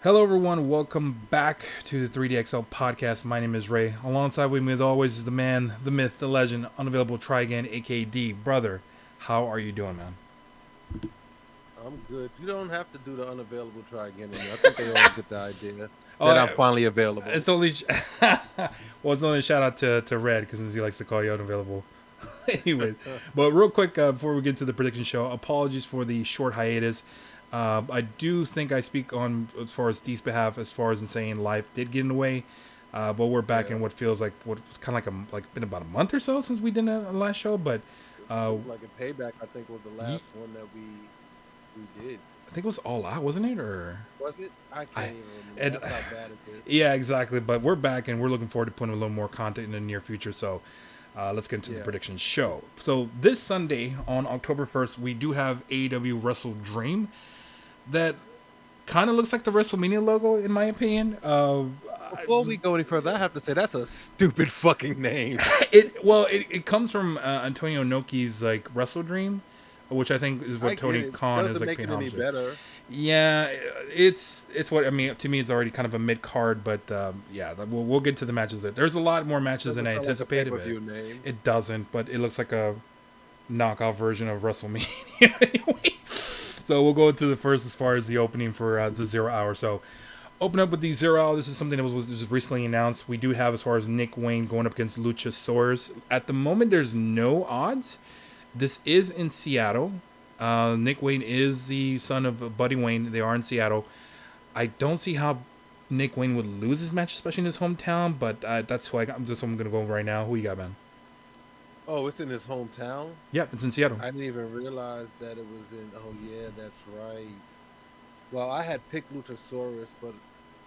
Hello, everyone. Welcome back to the 3DXL podcast. My name is Ray. Alongside with me, as always, is the man, the myth, the legend, unavailable try again, aka D. Brother, how are you doing, man? I'm good. You don't have to do the unavailable try again in me. I think they all get the idea Oh, that I'm finally available. it's only well, it's only a shout out to Red because he likes to call you unavailable. Anyways, but real quick before we get to the prediction show, apologies for the short hiatus. I do think I speak on as far as Dee's behalf, as far as in saying life did get in the way. But we're back Yeah, in what feels like what was kind of like been about a month or so since we did a last show. But uh, looked like a payback. I think was the ye- last one that we did. I think it was all out, wasn't it? Or Was it? I I, can't even remember. it, That's how bad it is. yeah, exactly. But we're back and we're looking forward to putting a little more content in the near future. So let's get into the Yeah. prediction show. So this Sunday on October 1st, we do have AEW WrestleDream that kind of looks like the WrestleMania logo, in my opinion. Before we go any further, I have to say that's a stupid fucking name. It comes from Antonio Inoki's like WrestleDream, which I think is I what get Tony it. Khan is Doesn't like make paying it any homage to. better. Yeah, it's what I mean. To me, it's already kind of a mid card, but yeah, we'll get to the matches. There's a lot more matches than Doesn't I sound like a anticipated, but pay-per-view name. it doesn't. But it looks like a knockoff version of WrestleMania anyway. So we'll go into the first as far as the opening for the 0 hour. So open up with the 0 hour. This is something that was just recently announced. We do have as far as Nick Wayne going up against Luchasaurus. At the moment, there's no odds. This is in Seattle. Nick Wayne is the son of Buddy Wayne. They are in Seattle. I don't see how Nick Wayne would lose his match, especially in his hometown. But that's who I got. I'm gonna go right now. Who you got, man? Oh, it's in his hometown. Yep, it's in Seattle. I didn't even realize that it was in. Oh yeah, that's right. Well, I had picked Luchasaurus, but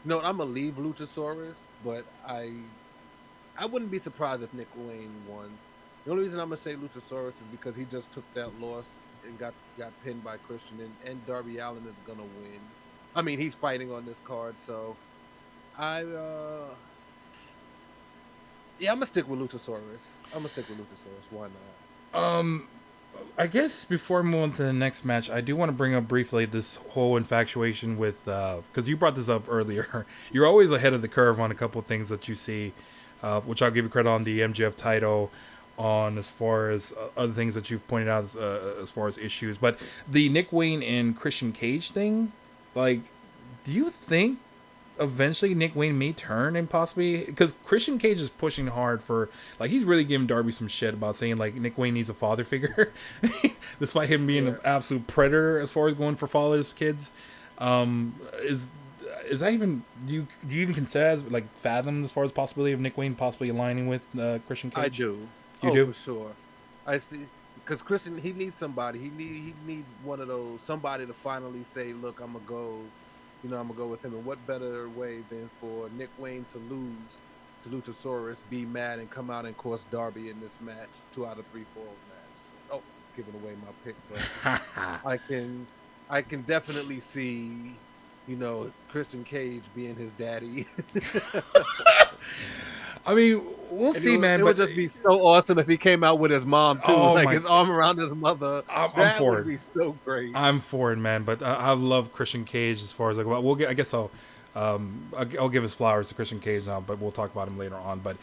no, I'm gonna leave Luchasaurus. But I wouldn't be surprised if Nick Wayne won. The only reason I'm gonna say Luchasaurus is because he just took that loss and got pinned by Christian, and Darby Allin is gonna win. I mean, he's fighting on this card, so I yeah, I'm gonna stick with Luchasaurus. I'm gonna stick with Luchasaurus. Why not? Um, I guess before we move on to the next match, I do want to bring up briefly this whole infatuation with because you brought this up earlier. You're always ahead of the curve on a couple of things that you see, which I'll give you credit on the MGF title, on as far as other things that you've pointed out as far as issues. But the Nick Wayne and Christian Cage thing, like, do you think eventually Nick Wayne may turn and possibly because Christian Cage is pushing hard for like he's really giving Darby some shit about saying like Nick Wayne needs a father figure, despite him being Yeah. an absolute predator as far as going for fatherless kids. Um, is is that even do you even consider as like fathom as far as possibility of Nick Wayne possibly aligning with Christian I Cage? do. You Oh, do? for sure. I see. Because Christian, he needs somebody. He needs one of those somebody to finally say, "Look, I'm gonna go. I'm gonna go with him." And what better way than for Nick Wayne to lose to Luchasaurus, be mad, and come out and course Darby in this match, 2 out of 3 falls match. Oh, giving away my pick, but I can I can definitely see, Christian Cage being his daddy. I mean, we'll And see, it man. would But just be so awesome if he came out with his mom too, oh like my, his arm around his mother. I'm That for would it. be so great. I'm for it, man. But I love Christian Cage as far as like, well, we'll get. I guess I'll give his flowers to Christian Cage now, but we'll talk about him later on. But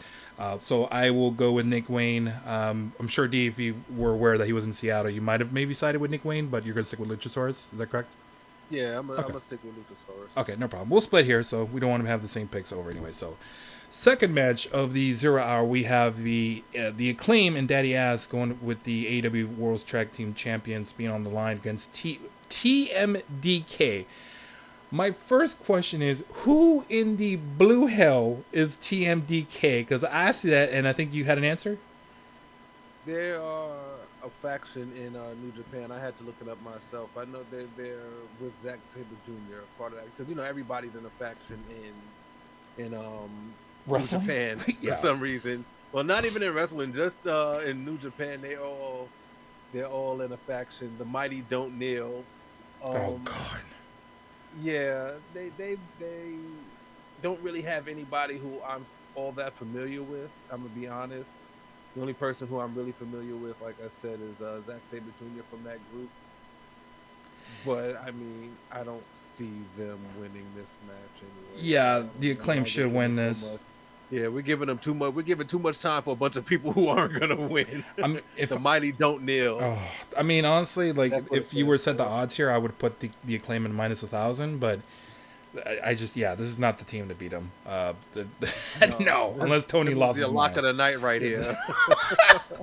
so I will go with Nick Wayne. I'm sure D, if you were aware that he was in Seattle, you might have maybe sided with Nick Wayne, but you're gonna stick with Luchasaurus. Is that correct? Yeah, I'm Okay. gonna stick with Luchasaurus. Okay, no problem. We'll split here, so we don't want to have the same picks over anyway. So, second match of the 0 hour, we have the Acclaim and Daddy Ass going with the AEW World's Tag Team Champions being on the line against TMDK. My first question is, who in the blue hell is TMDK? Because I asked you that, and I think you had an answer. They are a faction in New Japan. I had to look it up myself. I know they're with Zack Sabre Jr. part of that because everybody's in a faction in New Wrestling? Japan for Yeah. some reason. Well, not even in wrestling, just in New Japan, they're all in a faction. The Mighty Don't Kneel. Oh Um, God. yeah, they don't really have anybody who I'm all that familiar with. I'm gonna be honest. The only person who I'm really familiar with, like I said, is Zack Sabre Jr. from that group. But I mean, I don't see them winning this match anyway. Yeah, So the I don't Acclaim know. They're should giving win so this. much. Yeah, we're giving them too much. We're giving too much time for a bunch of people who aren't gonna win. I'm if The mighty don't kneel. oh, I mean honestly, like That's what it if you were stands to set the for. odds here, I would put the Acclaim in -1,000, but I just this is not the team to beat them. No, No, unless Tony this is lost the his lock mind. of the night right It's- here.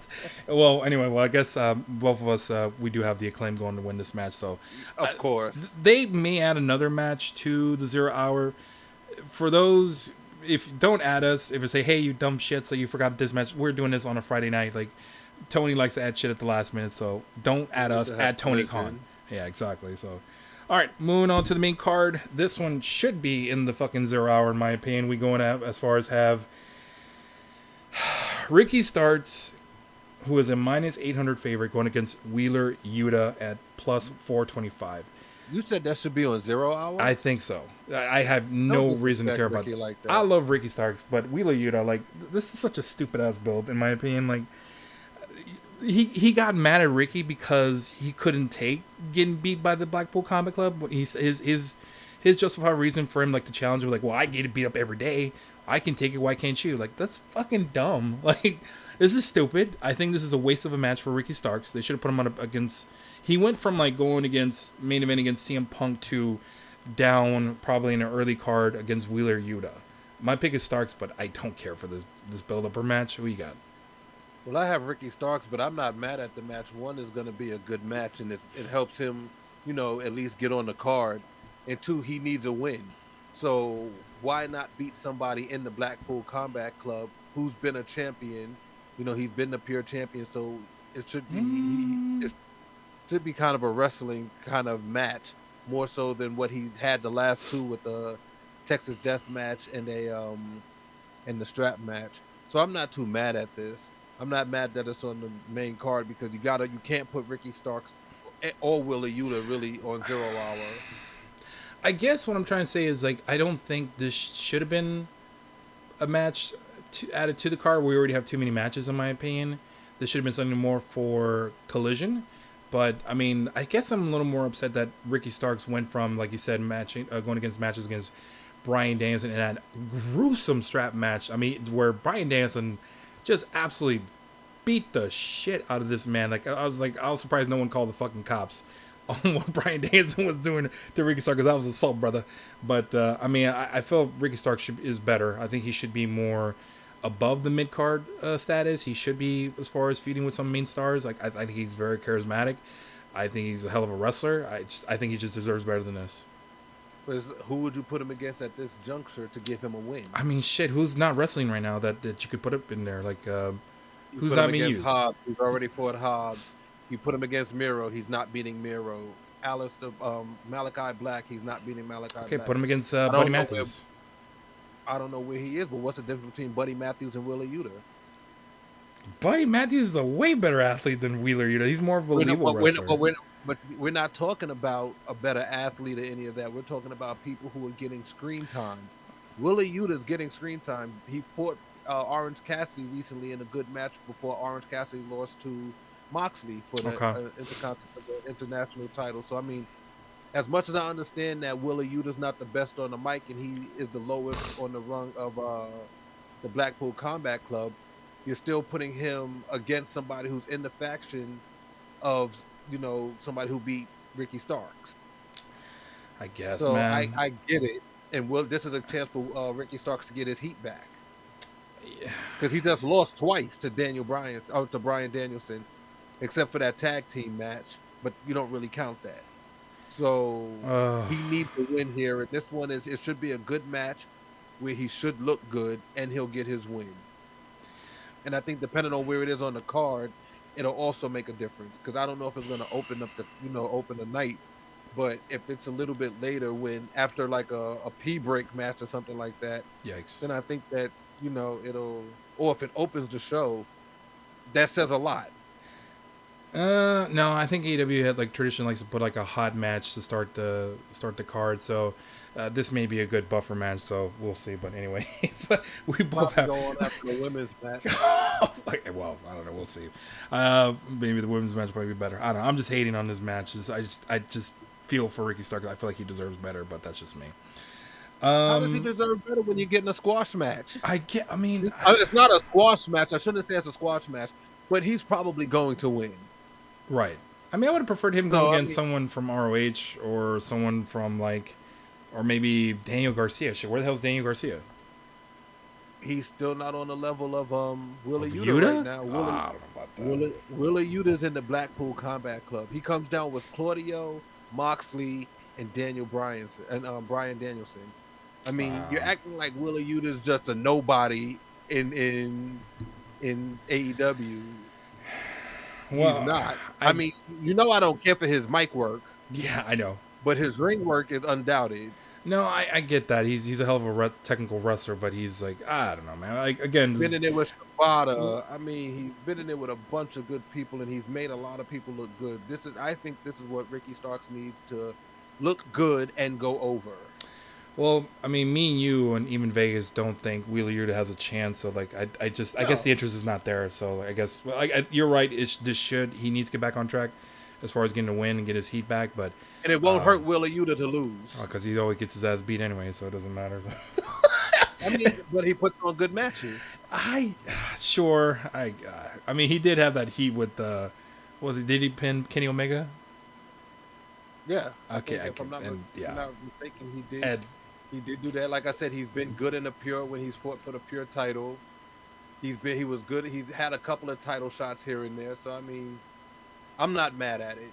well, anyway, I guess both of us we do have the Acclaim going to win this match. So uh, Of course. they may add another match to the 0 hour. For those, if don't add us, if you say, hey, you dumb shit, so you forgot this match, we're doing this on a Friday night. Like Tony likes to add shit at the last minute, so don't add We us. should have Add Tony Khan. collision. Yeah, exactly. So, all right, moving on to the main card. This one should be in the fucking 0 hour, in my opinion. We going to as far as have Ricky Starks, who is a -800 favorite, going against Wheeler Yuta at +425. You said that should be on 0 hour? I think so. I have no Don't reason to care disrespect about Ricky like I that. love Ricky Starks, but Wheeler Yuta, like, this is such a stupid ass build, in my opinion. Like, he got mad at Ricky because he couldn't take getting beat by the Blackpool Combat Club. His justified reason for him, like, the challenge was like, well, I get beat up every day. I can take it. Why can't you? Like, that's fucking dumb. Like, this is stupid. I think this is a waste of a match for Ricky Starks. They should have put him on against. He went from like going against main event against CM Punk to down probably in an early card against Wheeler Yuta. My pick is Starks, but I don't care for this build up or match. Who you got? Well, I have Ricky Starks, but I'm not mad at the match. One is going to be a good match, and it helps him, at least get on the card. And two, he needs a win. So why not beat somebody in the Blackpool Combat Club who's been a champion? He's been the pure champion, so it should be it should be kind of a wrestling kind of match, more so than what he's had the last two with the Texas Death Match and the strap match. So I'm not too mad at this. I'm not mad that it's on the main card because you can't put Ricky Starks or Willie Yuta really on 0 hour. I guess what I'm trying to say is like I don't think this should have been a match added to the card. We already have too many matches, in my opinion. This should have been something more for Collision. But I mean, I guess I'm a little more upset that Ricky Starks went from, like you said, going against matches against Bryan Danielson and that gruesome strap match. I mean, where Bryan Danielson just absolutely beat the shit out of this man. Like I was surprised no one called the fucking cops on what Bryan Danielson was doing to Ricky Starks, because that was assault, brother. But I mean, I feel Ricky Starks is better. I think he should be more above the mid card status. He should be, as far as feuding with some main stars. Like I think he's very charismatic. I think he's a hell of a wrestler. I think he just deserves better than this. Who would you put him against at this juncture to give him a win? I mean, shit. Who's not wrestling right now that you could put up in there? Like, You who's put him not being against used? Hobbs. He's already fought Hobbs. You put him against Miro. He's not beating Miro. Alistair, Malachi Black. He's not beating Malachi Okay, Black. put him against I Buddy don't know Matthews. I don't know where he is, but what's the difference between Buddy Matthews and Willie Yuta? Buddy Matthews is a way better athlete than Wheeler Yuta. He's more of a We're not, believable wrestler. but we're not talking about a better athlete or any of that. We're talking about people who are getting screen time. Willie Yuta's getting screen time. He fought Orange Cassidy recently in a good match before Orange Cassidy lost to Moxley for the Okay. international title. So I mean, as much as I understand that Willie Yuta's not the best on the mic and he is the lowest on the rung of the Blackpool Combat Club, you're still putting him against somebody who's in the faction of somebody who beat Ricky Starks. I guess, So man. I get it, and this is a chance for Ricky Starks to get his heat back Yeah. because he just lost twice to to Bryan Danielson, except for that tag team match. But you don't really count that. So he needs to win here, and this one it should be a good match where he should look good and he'll get his win. And I think depending on where it is on the card, it'll also make a difference because I don't know if it's going to open up open the night, but if it's a little bit later after like a P break match or something like that, Yikes. then I think that or if it opens the show, that says a lot. No, I think AEW had like tradition likes to put like a hot match to start the card. So this may be a good buffer match. So we'll see. But anyway, we both have. Go on after the women's match. Well, I don't know. We'll see. Maybe the women's match will probably be better. I don't know. I'm just hating on this match. feel for Ricky Starks. I feel like he deserves better, but that's just me. How does he deserve better when you're getting a squash match? I mean, It's not a squash match. I shouldn't say it's a squash match, but he's probably going to win. right. I mean, I would have preferred him go So I against mean, someone from ROH or someone from like, or maybe Daniel Garcia. Shit, where the hell's Daniel Garcia? he's still not on the level of Willa Of Yuta right Yuta? now. Ah, I don't know about that. Willa Yuta's in the Blackpool Combat Club. He comes down with Claudio, Moxley, and Daniel Bryan and Brian Danielson. I mean, you're acting like Willa Yuta's just a nobody in AEW. He's Well, not. I mean, I don't care for his mic work, yeah, I know. but his ring work is undoubted. No, I get that. He's a hell of a technical wrestler, but he's like, I don't know, man. Like again, Been in there with Shibata. I mean, he's been in there with a bunch of good people, and he's made a lot of people look good. I think this is what Ricky Starks needs to look good and go over. well, I mean, me and you and even Vegas don't think Wheeler Yuta has a chance. So like, I guess the interest is not there. So I guess you're right. He needs to get back on track as far as getting a win and get his heat back, but. And it won't hurt Willa Yuta to lose. Because he always gets his ass beat anyway, so it doesn't matter. I mean, but he puts on good matches. I mean, he did have that heat with did he pin Kenny Omega? Yeah. Okay. If I'm not mistaken, he did. Ed. He did do that. Like I said, he's been good in the pure when he's fought for the pure title. He was good. He's had a couple of title shots here and there. So I mean, I'm not mad at it.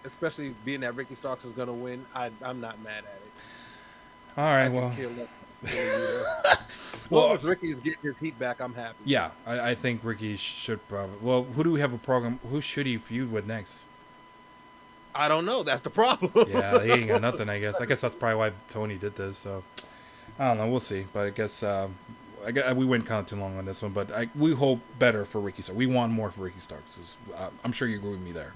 Especially being that Ricky Starks is gonna win, I'm not mad at it. All right, well. Well, if Ricky's getting his heat back, I'm happy. Yeah, I think Ricky should probably. Well, who do we have a program? Who should he feud with next? I don't know. That's the problem. Yeah, he ain't got nothing. I guess that's probably why Tony did this. So I don't know. We'll see. But I guess we went kind of too long on this one. But we hope better for Ricky Starks. We want more for Ricky Starks. I'm sure you agree with me there.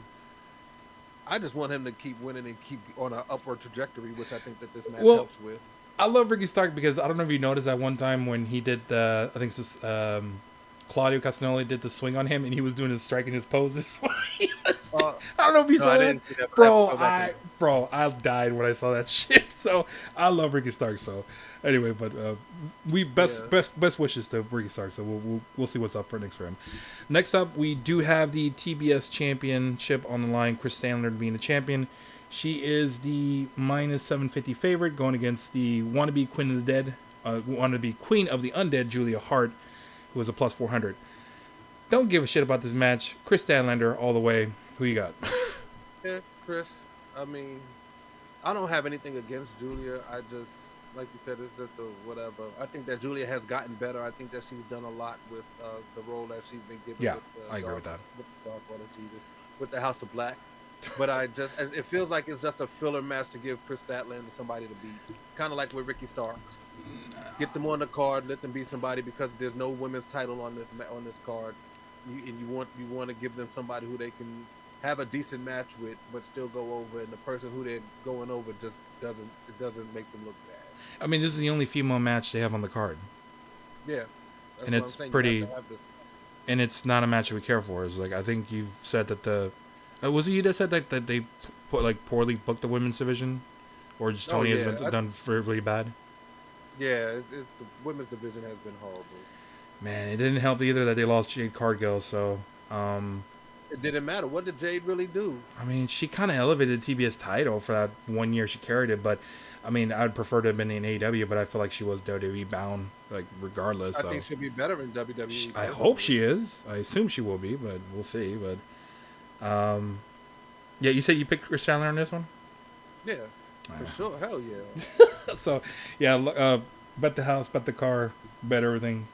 I just want him to keep winning and keep on an upward trajectory, which I think that this match helps with. I love Ricky Stark because I don't know if you noticed that one time when he did I think this Claudio Castagnoli did the swing on him and he was doing his striking his poses. I don't know if you saw that. Bro, I died when I saw that shit. So I love Ricky Stark. So anyway, but we best wishes to Ricky Stark. So we'll see what's up next for him. Next up, we do have the TBS Championship on the line. Chris Sandler being the champion. She is the minus 750 favorite going against the wannabe Queen of the Dead, wannabe Queen of the Undead, Julia Hart, who is a plus 400. Don't give a shit about this match. Chris Stanlander all the way. Who you got? Yeah, Chris. I mean, I don't have anything against Julia. I just, like you said, it's just a whatever. I think that Julia has gotten better. I think that she's done a lot with the role that she's been given. Yeah, I agree with that. With the House of Black. But it feels like it's just a filler match to give Chris Statlander somebody to beat. Kind of like with Ricky Starks. Get them on the card, let them beat somebody because there's no women's title on this card. You want to give them somebody who they can have a decent match with, but still go over. And the person who they're going over just doesn't make them look bad. I mean, this is the only female match they have on the card. Yeah, and it's pretty. And it's not a match that we care for. It's like I think you've said that the. Was it you that said that they poorly booked the women's division, or just Tony has been done really bad? Yeah, it's the women's division has been horrible. Man, it didn't help either that they lost Jade Cargill. So it didn't matter. What did Jade really do? I mean, she kind of elevated the TBS title for that 1 year she carried it, but I mean, I'd prefer to have been in AEW, but I feel like she was WWE bound, like regardless. I think she'll be better in WWE. I hope she is. I assume she will be, but we'll see. But. Yeah, you said you picked Chris Chandler on this one? Yeah, for sure. Hell yeah. So, yeah, bet the house, bet the car, bet everything.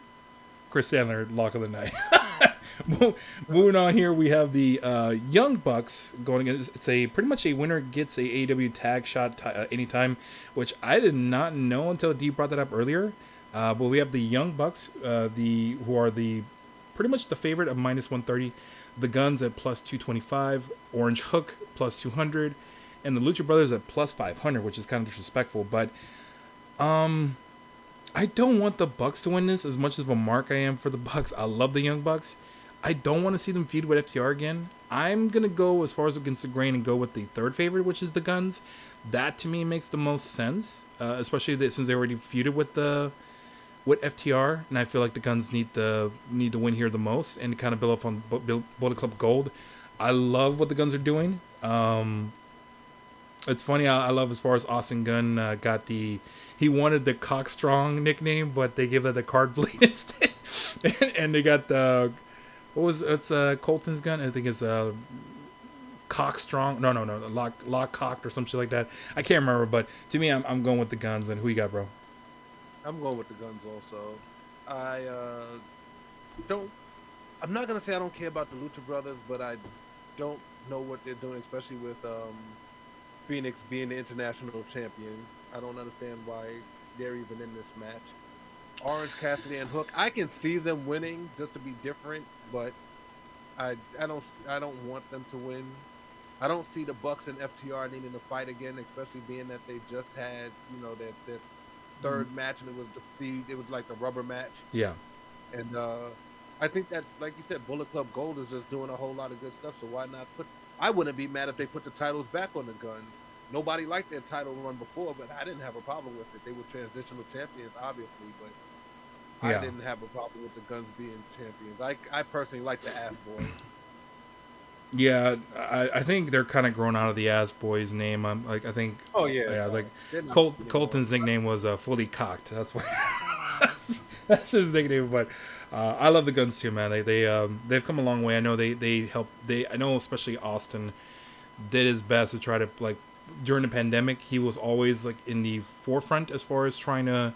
Chris Chandler, lock of the night. Moving on here, we have the Young Bucks going against. It's pretty much a winner gets a AEW tag shot anytime, which I did not know until Dee brought that up earlier. But we have the Young Bucks, who are pretty much the favorite of minus 130. The Guns at plus 225, Orange Hook plus 200, and the Lucha Brothers at plus 500, which is kind of disrespectful. But I don't want the Bucks to win this as much as of a mark I am for the Bucks. I love the Young Bucks. I don't want to see them feud with FTR again. I'm gonna go as far as against the grain and go with the third favorite, which is the Guns. That to me makes the most sense, especially since they already feuded with FTR, and I feel like the Guns need to win here the most and kind of build up on Bullet Club Gold. I love what the Guns are doing. It's funny. I love as far as Austin Gunn got he wanted the Cockstrong nickname, but they gave that the Card Blade instead, and they got the it's Colton's gun. I think it's Cockstrong. No, Lock Cocked or some shit like that. I can't remember, but to me, I'm going with the Guns. And who you got, bro? I'm going with the Guns also. I don't. I'm not gonna say I don't care about the Lucha Brothers, but I don't know what they're doing, especially with Phoenix being the international champion. I don't understand why they're even in this match. Orange Cassidy and Hook, I can see them winning just to be different, but I don't want them to win. I don't see the Bucks and FTR needing to fight again, especially being that they just had that third match and it was it was like the rubber match. Yeah. And I think that, like you said, Bullet Club Gold is just doing a whole lot of good stuff. So why not put? I wouldn't be mad if they put the titles back on the Guns. Nobody liked their title run before, but I didn't have a problem with it. They were transitional champions, obviously, but I Yeah. didn't have a problem with the Guns being champions. I personally like the Ass Boys. Yeah, I think they're kind of grown out of the Ass Boys name. I think, Oh yeah, yeah, like no, they're not anymore. Colton's nickname was Fully Cocked. That's why that's his nickname. But I love the Guns too, man. They've come a long way. I know they help. I know especially Austin did his best to try to like during the pandemic. He was always like in the forefront as far as trying to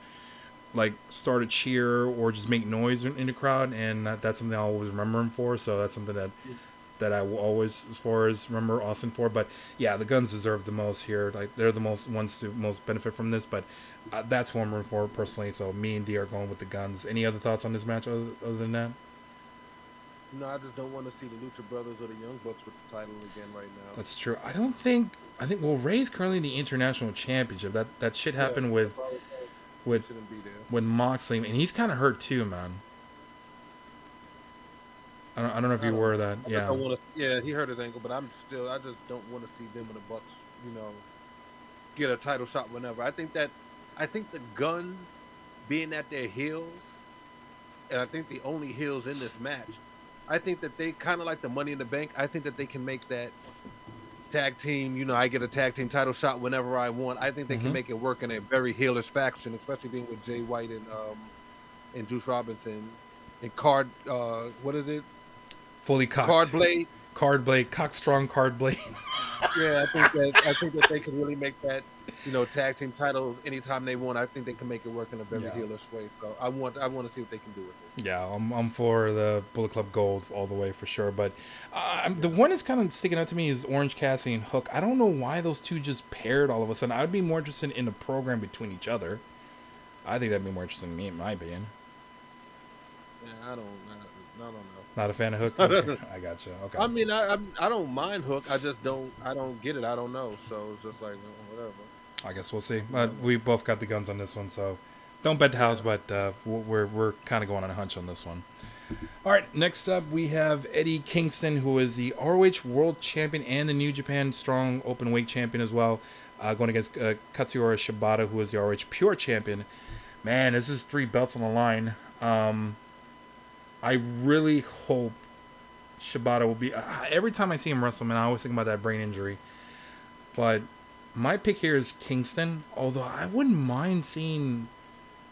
like start a cheer or just make noise in the crowd, and that's something I always remember him for. So that's something that I will always, as far as remember Austin for. But yeah, the Guns deserve the most here. Like they're the most ones to most benefit from this. But that's who I'm rooting for personally. So me and D are going with the Guns. Any other thoughts on this match other than that? No, I just don't want to see the Lucha Brothers or the Young Bucks with the title again right now. That's true. I don't think. I think well, Ray's currently the international championship. That shit Yeah, happened that's all I was saying. They with shouldn't be there. with Moxley, and he's kind of hurt too, man. I don't know if I you don't were know. that. I just Yeah. don't want to. Yeah, he hurt his ankle, but I just don't want to see them and the Bucks, get a title shot whenever. I think the Guns, being at their heels, and I think the only heels in this match, I think that they kind of like the Money in the Bank. I think that they can make that tag team. I get a tag team title shot whenever I want. I think they can Hmm. make it work in a very heelish faction, especially being with Jay White and Juice Robinson and what is it? Fully cocked. Card Blade. Card blade. Cock strong card blade. Yeah, I think that they can really make that, tag team titles anytime they want. I think they can make it work in a very Yeah. heelish way. So I want to see what they can do with it. Yeah, I'm for the Bullet Club Gold all the way for sure. But the Yeah. one that's kind of sticking out to me is Orange Cassidy and Hook. I don't know why those two just paired all of a sudden. I'd be more interested in a program between each other. I think that'd be more interesting to me, in my opinion. Yeah, I don't know. Not a fan of Hook. Okay, I gotcha. Okay, I mean, I don't mind Hook. I don't get it. I don't know. So it's just like whatever. I guess we'll see. You But know. we both got the guns on this one, so don't bet the house. Yeah. But we're kind of going on a hunch on this one. All right, next up we have Eddie Kingston, who is the ROH World Champion and the New Japan Strong Openweight Champion as well, going against Katsuyori Shibata, who is the ROH Pure Champion. Man, this is 3 belts on the line. I really hope Shibata will be. Every time I see him wrestle, man, I always think about that brain injury. But my pick here is Kingston, although I wouldn't mind seeing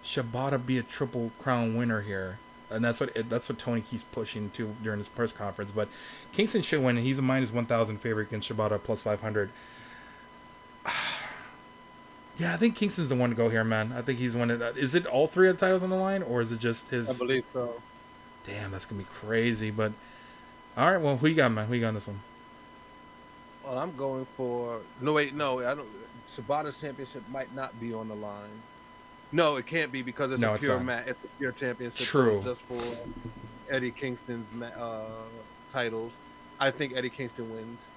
Shibata be a Triple Crown winner here. And that's what Tony keeps pushing to during his press conference. But Kingston should win. He's a minus 1,000 favorite against Shibata plus 500. Yeah, I think Kingston's the one to go here, man. I think he's the one. Is it all 3 of the titles on the line, or is it just I his? believe so. Damn, that's gonna be crazy. But all right, well, who you got, man? Who you got on this one? Well, I'm going for no wait, no, I don't. Shibata's championship might not be on the line. No, it can't be because it's No, a it's pure not. match. It's a pure championship. So True. it's just for Eddie Kingston's titles. I think Eddie Kingston wins.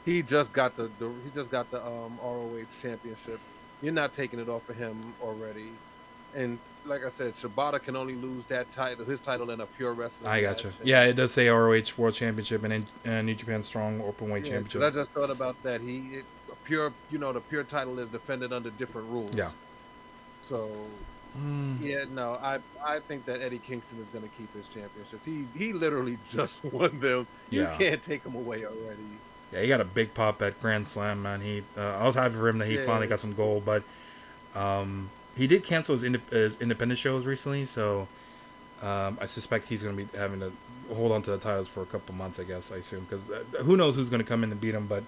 He just got the ROH championship. You're not taking it off of him already. And like I said, Shibata can only lose that title, his title, in a pure wrestling I gotcha. match. Yeah, And it does say ROH World Championship and New Japan Strong Openweight yeah, because Championship. I just thought about that. A pure, the pure title is defended under different Yeah. rules. So Mm, yeah, no, I think that Eddie Kingston is going to keep his championships. He literally just won them. You yeah. can't take him away already. Yeah, he got a big pop at Grand Slam, man. I was happy for him that he finally Yeah, got some gold, but he did cancel his independent shows recently, so I suspect he's going to be having to hold on to the titles for a couple months, I guess, I assume, because who knows who's going to come in and beat him, but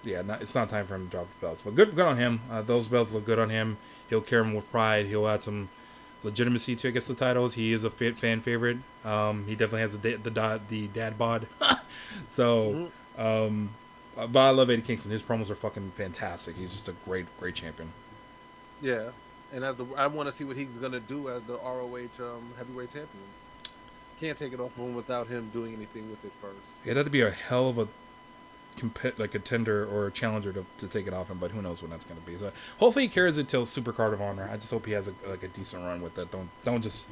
yeah, it's not time for him to drop the belts. But good on him. Those belts look good on him. He'll carry them with pride. He'll add some legitimacy to, I guess, the titles. He is a fan favorite. He definitely has the dad bod. So, hmm um, but I love Eddie Kingston. His promos are fucking fantastic. He's just a great champion. yeah. And I want to see what he's going to do as the ROH heavyweight champion. Can't take it off of him without him doing anything with it first. It had to be a hell of a like contender or a challenger to take it off him, but who knows when that's going to be. So hopefully he carries it till Super Card of Honor. I just hope he has a decent run with that. Don't just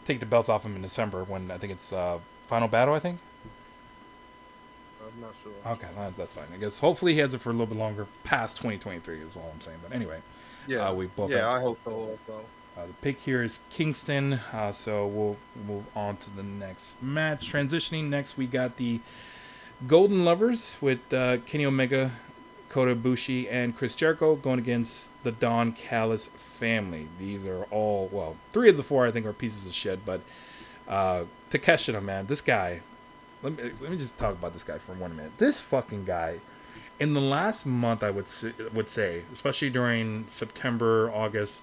take the belts off him in December when I think it's Final Battle. I think. I'm not sure. Okay, that's fine. I guess hopefully he has it for a little bit longer, past 2023 is all I'm saying. But anyway, Yeah, we both yeah, have, I hope so also. the pick here is Kingston, so we'll move on to the next match. Transitioning next, we got the Golden Lovers with Kenny Omega, Kota Ibushi, and Chris Jericho going against the Don Callis family. These are all, well, 3 of the 4 I think are pieces of shit, but Takeshita, man, this guy, let me just talk about this guy for 1 minute. This fucking guy, in the last month, I would say, especially during September, August,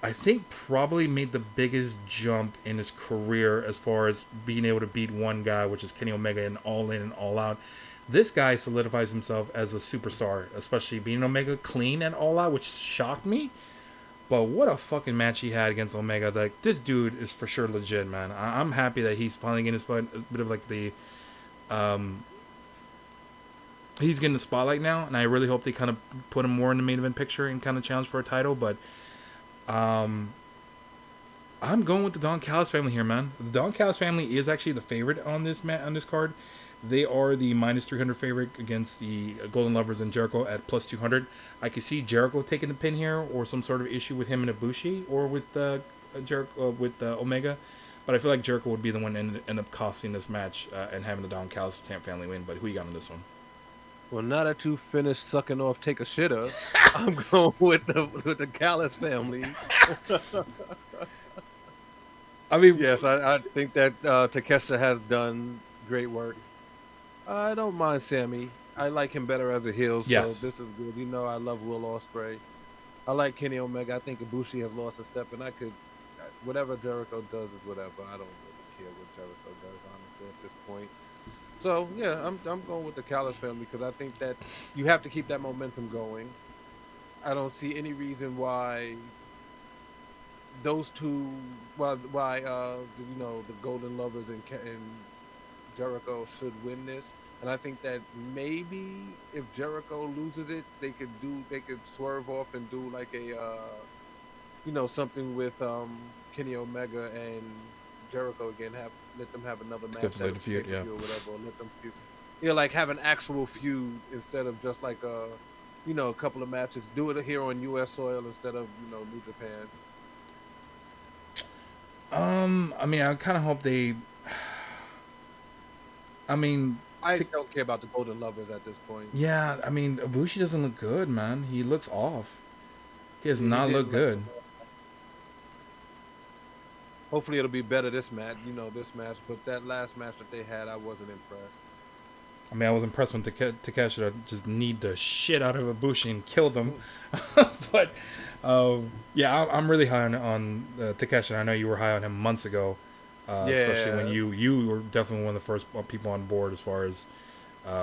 I think probably made the biggest jump in his career as far as being able to beat one guy, which is Kenny Omega, in All In and All Out. This guy solidifies himself as a superstar, especially being Omega clean and All Out, which shocked me. But what a fucking match he had against Omega. Like, this dude is for sure legit, man. I'm happy that he's finally getting his foot, a bit of like um, he's getting the spotlight now, and I really hope they kind of put him more in the main event picture and kind of challenge for a title. But um, I'm going with the Don Callis family here, man. The Don Callis family is actually the favorite on this card. They are the minus 300 favorite against the Golden Lovers and Jericho at plus 200. I could see Jericho taking the pin here, or some sort of issue with him and Ibushi, or with Jericho with Omega. But I feel like Jericho would be the one end up costing this match and having the Don Callis family win. But who you got on this one? Well, now that you finished sucking off Take a Shitter, I'm going with the Callis family. I mean, Yes, I think that Takeshita has done great work. I don't mind Sammy. I like him better as a heel, so yes, this is good. You know, I love Will Ospreay. I like Kenny Omega. I think Ibushi has lost a step, and whatever Jericho does is whatever. I don't really care what Jericho does, honestly, at this point. So yeah, I'm going with the Callis family because I think that you have to keep that momentum going. I don't see any reason why those two, why the Golden Lovers and Jericho should win this. And I think that maybe if Jericho loses it, they could swerve off and do like a something with Kenny Omega and Jericho again. Let them have another good match for at a the feud, yeah. pay-per-view or whatever. Or let them feud. Yeah, like have an actual feud instead of just like a couple of matches. Do it here on US soil instead of New Japan. I mean, I kind of hope they. I mean, I don't care about the Golden Lovers at this point. yeah, I mean, Ibushi doesn't look good, man. He looks off. He does Yeah, he not did look like. good. Hopefully, it'll be better this match. This match, but that last match that they had, I wasn't impressed. I mean, I was impressed when Takeshita just kneed the shit out of Ibushi and killed them. Mhm. But yeah, I'm really high on Takeshita. I know you were high on him months ago, especially when Yeah, you were definitely one of the first people on board as far as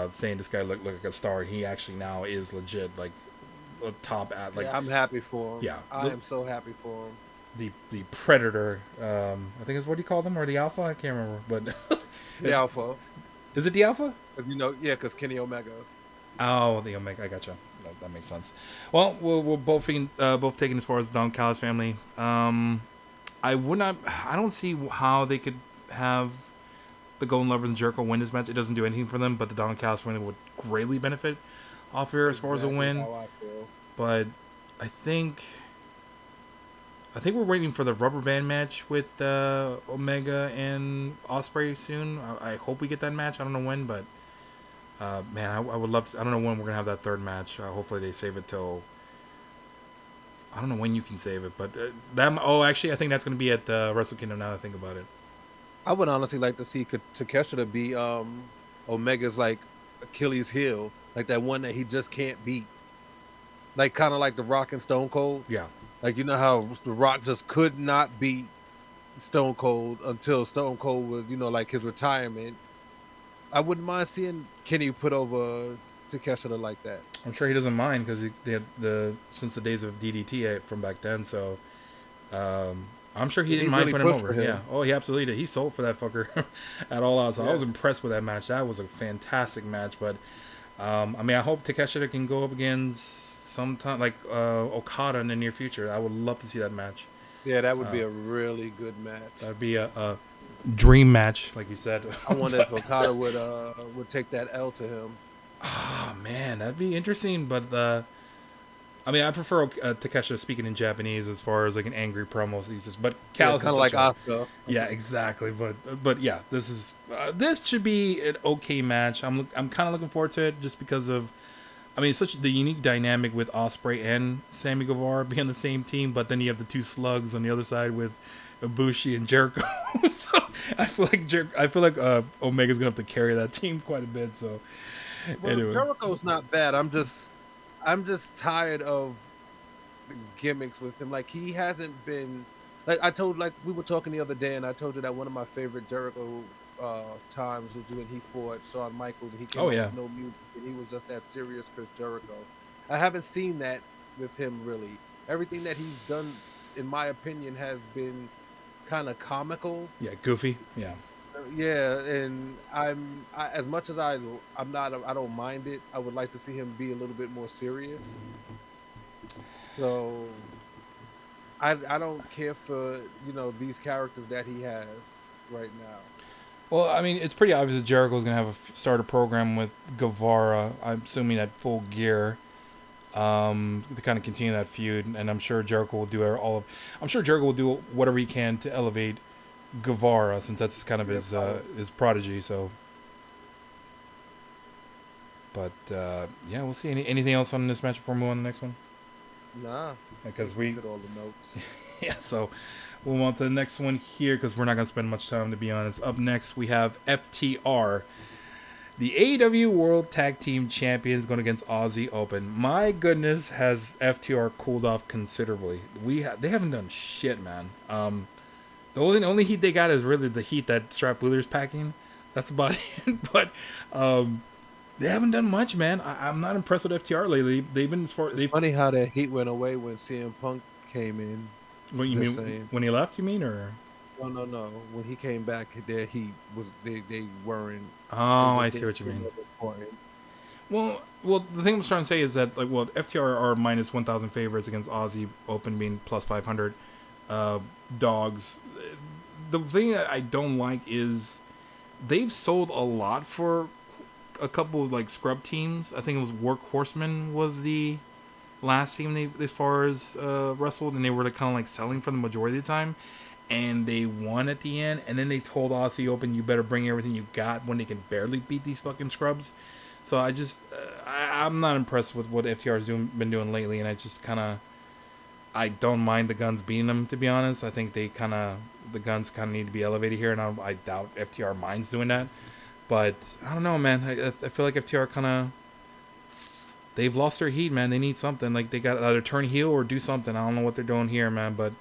saying this guy looked like a star. He actually now is legit, like a top at like yeah, I'm happy for him. yeah, I am so happy for him. the predator. I think is what do you call them, or the alpha? I can't remember, but The Alpha, is it the alpha? because because Kenny Omega. Oh, the Omega. I gotcha. that makes sense. Well, we're both taking as far as the Don Callis family. I would not. I don't see how they could have the Golden Lovers and Jericho win this match. It doesn't do anything for them, but the Don Callis family would greatly benefit off here as far as a Exactly win. how I feel. But I think we're waiting for the rubber band match with Omega and Osprey soon. I hope we get that match. I don't know when, but man, I would love to. I don't know when we're gonna have that third match. Hopefully they save it till. I don't know when you can save it, but that. Oh, actually, I think that's gonna be at Wrestle Kingdom. Now that I think about it. I would honestly like to see Takeshita to be Omega's like Achilles heel, like that one that he just can't beat, like kind of like The Rock and Stone Cold. Yeah. Like you know how The Rock just could not beat Stone Cold until Stone Cold was like his retirement. I wouldn't mind seeing Kenny put over Takeshita like that. I'm sure he doesn't mind because they had since the days of DDT from back then. So I'm sure he Yeah, didn't he mind really putting him pushed over. for Yeah. him. Oh, he absolutely did. He sold for that fucker at all out. So I Yeah. was impressed with that match. That was a fantastic match. But I mean, I hope Takeshita can go up against sometime like Okada in the near future. I would love to see that match. Yeah, that would be a really good match. That'd be a dream match, like you said. I wonder if Okada would take that L to him. Oh man, that'd be interesting. But I mean, I prefer Takeshita speaking in Japanese as far as like an angry promo. But Yeah, Callis kind is of such like a Asuka. yeah, exactly. But yeah, this should be an okay match. I'm kind of looking forward to it just because of. I mean, it's such the unique dynamic with Osprey and Sammy Guevara being on the same team, but then you have the two slugs on the other side with Ibushi and Jericho. So I feel like Omega's gonna have to carry that team quite a bit. So Well, anyway, Jericho's not bad. I'm just tired of the gimmicks with him. Like he hasn't been like we were talking the other day, and I told you that one of my favorite Jericho times was when he fought Shawn Michaels and he came oh out yeah, with no music and he was just that serious Chris Jericho. I haven't seen that with him really. Everything that he's done, in my opinion, has been kind of comical. yeah, Goofy, yeah. Yeah, and as much as I'm not I don't mind it. I would like to see him be a little bit more serious. So I don't care for these characters that he has right now. Well, I mean, it's pretty obvious that Jericho's gonna have start a program with Guevara. I'm assuming at Full Gear, to kind of continue that feud, and I'm sure Jericho will do all of. I'm sure Jericho will do whatever he can to elevate Guevara, since that's kind of Yeah, his prodigy. So, but yeah, we'll see. Anything else on this match before we move on to the next one? nah. Because We did all the notes. yeah, so we'll move on to the next one here because we're not gonna spend much time to be honest. Up next we have FTR, the AEW World Tag Team Champions, going against Aussie Open. My goodness, has FTR cooled off considerably. They haven't done shit, man. The only heat they got is really the heat that Strap Wheeler's packing. That's about it. But they haven't done much, man. I'm not impressed with FTR lately. They've been It's funny how that heat went away when CM Punk came in. What you Just mean saying. when he left? You mean or? No, no, no. When he came back, their heat was they weren't. Oh, They I just see didn't what you feel mean. as important. Well, the thing I was trying to say is that FTR are minus 1,000 favorites against Aussie Open being plus 500 dogs. The thing that I don't like is they've sold a lot for a couple of like scrub teams. I think it was Workhorsemen was the last team they as far as wrestled, and they were kind of like selling for the majority of the time. And they won at the end, and then they told Aussie Open, "You better bring everything you got," when they can barely beat these fucking scrubs. So I just, I'm not impressed with what FTR's been doing lately, and I don't mind the Guns beating them. To be honest, I think the Guns kind of need to be elevated here, and I doubt FTR minds doing that. But I don't know, man. I feel like FTR they've lost their heat, man. They need something. Like they got to either turn heel or do something. I don't know what they're doing here, man. But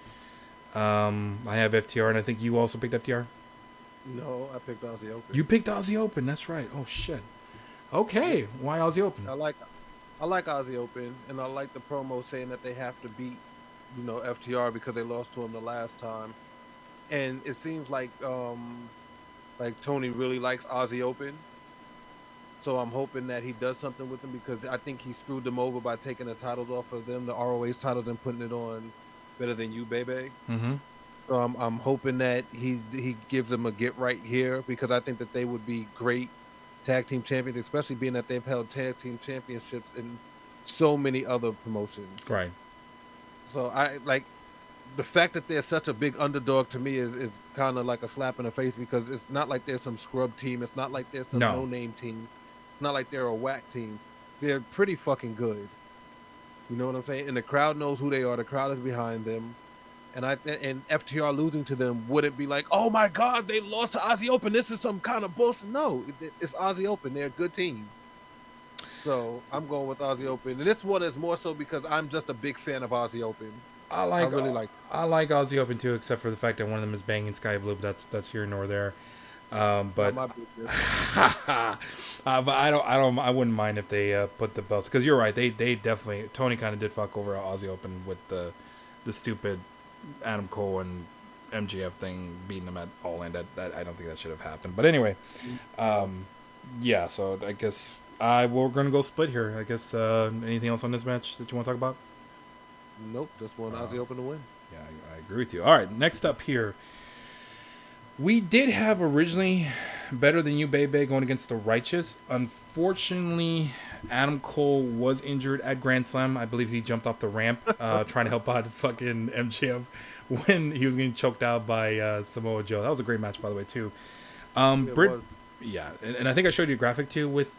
I have FTR, and I think you also picked FTR. No, I picked Aussie Open. You picked Aussie Open. That's right. Oh shit. Okay, why Aussie Open? I like Aussie Open, and I like the promo saying that they have to beat FTR because they lost to him the last time, and it seems like Tony really likes Aussie Open. So I'm hoping that he does something with them because I think he screwed them over by taking the titles off of them, the ROH titles, and putting it on Better Than You, baby. Mm-hmm. So I'm hoping that he gives them a get right here because I think that they would be great tag team champions, especially being that they've held tag team championships in so many other promotions. Right. So I like the fact that they're such a big underdog to me is kind of like a slap in the face because it's not like they're some scrub team. It's not like they're some No. no name team. It's not like they're a whack team. They're pretty fucking good. You know what I'm saying? And the crowd knows who they are. The crowd is behind them. And FTR losing to them wouldn't be like, oh my god, they lost to Aussie Open. This is some kind of bullshit. No, it's Aussie Open. They're a good team. So I'm going with Aussie Open, and this one is more so because I'm just a big fan of Aussie Open. I I like really like. I like Aussie Open too, except for the fact that one of them is banging Sky Blue. But that's here nor there. Not But my business. but I wouldn't mind if they put the belts because you're right. They definitely Tony kind of did fuck over Aussie Open with the stupid Adam Cole and MGF thing beating them at All In. That I don't think that should have happened. But anyway, yeah. So I guess we're gonna go split here. I guess anything else on this match that you want to talk about? Nope, just want Aussie Open to win. Yeah, I agree with you. All right, next up here. We did have originally Better Than You, Baby going against the Righteous. Unfortunately, Adam Cole was injured at Grand Slam. I believe he jumped off the ramp trying to help out fucking MJF when he was getting choked out by Samoa Joe. That was a great match, by the way, too. Britt, yeah, and I think I showed you a graphic, too, with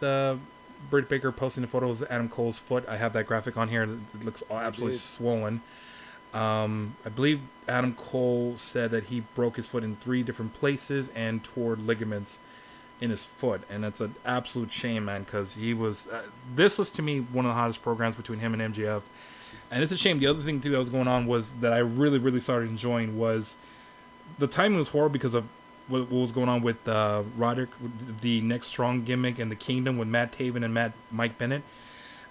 Britt Baker posting the photos of Adam Cole's foot. I have that graphic on here. It looks absolutely swollen. I believe Adam Cole said that he broke his foot in 3 different places and tore ligaments in his foot, and that's an absolute shame, man. Because he was, this was to me one of the hottest programs between him and MGF, and it's a shame. The other thing too that was going on was that I really started enjoying was the timing was horrible because of what was going on with Roderick, the Next Strong gimmick, and the Kingdom with Matt Taven and Mike Bennett.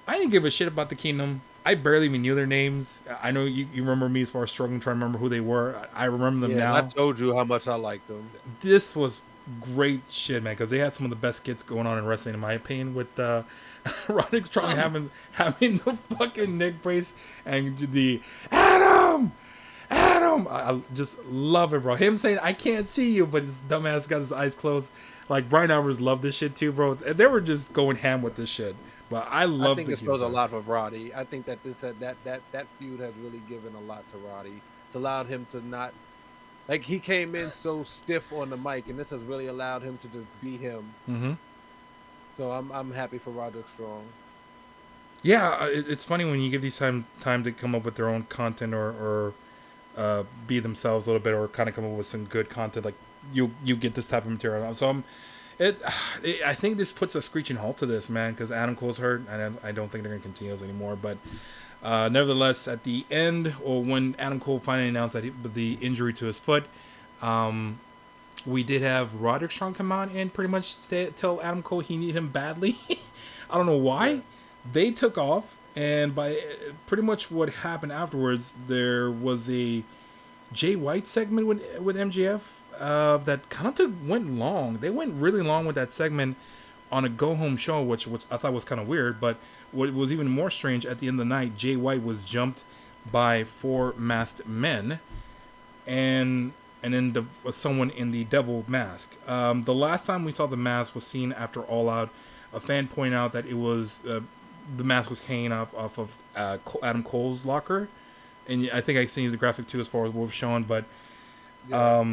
I didn't give a shit about the Kingdom. I barely even knew their names. I know you remember me as far as struggling trying to remember who they were. I remember them now. I told you how much I liked them. This was great shit, man, because they had some of the best skits going on in wrestling, in my opinion, with Roderick Strong having the fucking neck brace and the Adam! I just love it, bro. Him saying, I can't see you, but his dumbass got his eyes closed. Like, Brian Alvarez loved this shit too, bro. They were just going ham with this shit. But I think it shows a lot for Roddy. I think that that feud has really given a lot to Roddy. It's allowed him to not, like, he came in so stiff on the mic, and this has really allowed him to just be him. Mm-hmm. So I'm happy for Roderick Strong. Yeah, it's funny when you give these time to come up with their own content or be themselves a little bit, or kind of come up with some good content. Like you get this type of material. So I think this puts a screeching halt to this, man, because Adam Cole's hurt, and I don't think they're going to continue this anymore. But nevertheless, at the end, or when Adam Cole finally announced that the injury to his foot, we did have Roderick Strong come on and pretty much tell Adam Cole he needed him badly. I don't know why. Yeah. They took off, and by pretty much what happened afterwards, there was a Jay White segment with MGF. That kind of went long. They went really long with that segment on a go-home show, which I thought was kind of weird. But what was even more strange, at the end of the night, Jay White was jumped by 4 masked men, and then someone in the devil mask. The last time we saw the mask was seen after All Out. A fan pointed out that it was the mask was hanging off of Adam Cole's locker, and I think I seen the graphic too as far as what was shown, but. Yeah.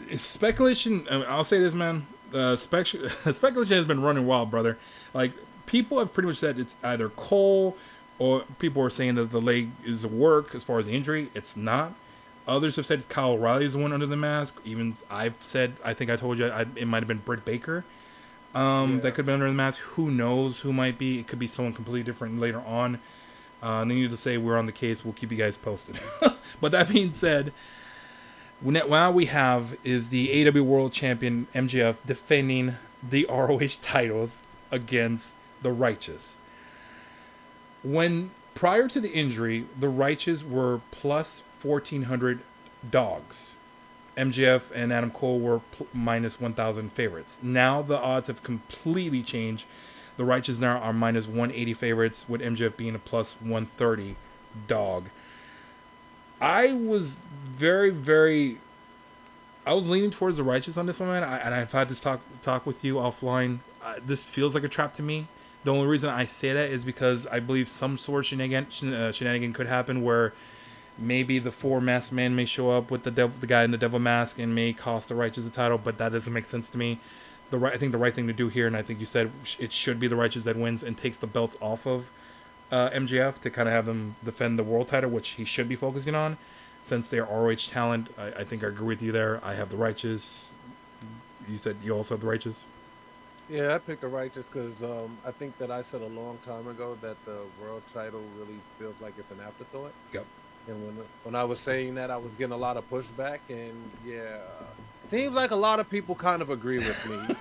It's speculation. I'll say this, man. Speculation has been running wild, brother. Like, people have pretty much said it's either Cole, or people are saying that the leg is a work as far as the injury. It's not. Others have said Kyle O'Reilly is the one under the mask. Even I've said, I think I told you it might have been Britt Baker that could have been under the mask. Who knows who might be? It could be someone completely different later on. Needless to say, we're on the case. We'll keep you guys posted. But that being said, what we have is the AEW World Champion MJF defending the ROH titles against the Righteous. When prior to the injury, the Righteous were plus 1,400 dogs. MJF and Adam Cole were minus 1,000 favorites. Now the odds have completely changed. The Righteous now are minus 180 favorites, with MJF being a plus 130 dog. I was very, very. I was leaning towards the Righteous on this one, man. And I've had this talk with you offline. This feels like a trap to me. The only reason I say that is because I believe some sort of shenanigan could happen where maybe the four masked man may show up with the guy in the devil mask and may cost the Righteous the title, but that doesn't make sense to me. I think the right thing to do here, and I think you said it should be the Righteous that wins and takes the belts off of MJF to kind of have him defend the world title, which he should be focusing on. Since they're ROH talent, I think I agree with you there. I have the Righteous. You said you also have the Righteous? Yeah, I picked the Righteous because I think that I said a long time ago that the world title really feels like it's an afterthought. Yep. And when I was saying that, I was getting a lot of pushback, and yeah, seems like a lot of people kind of agree with me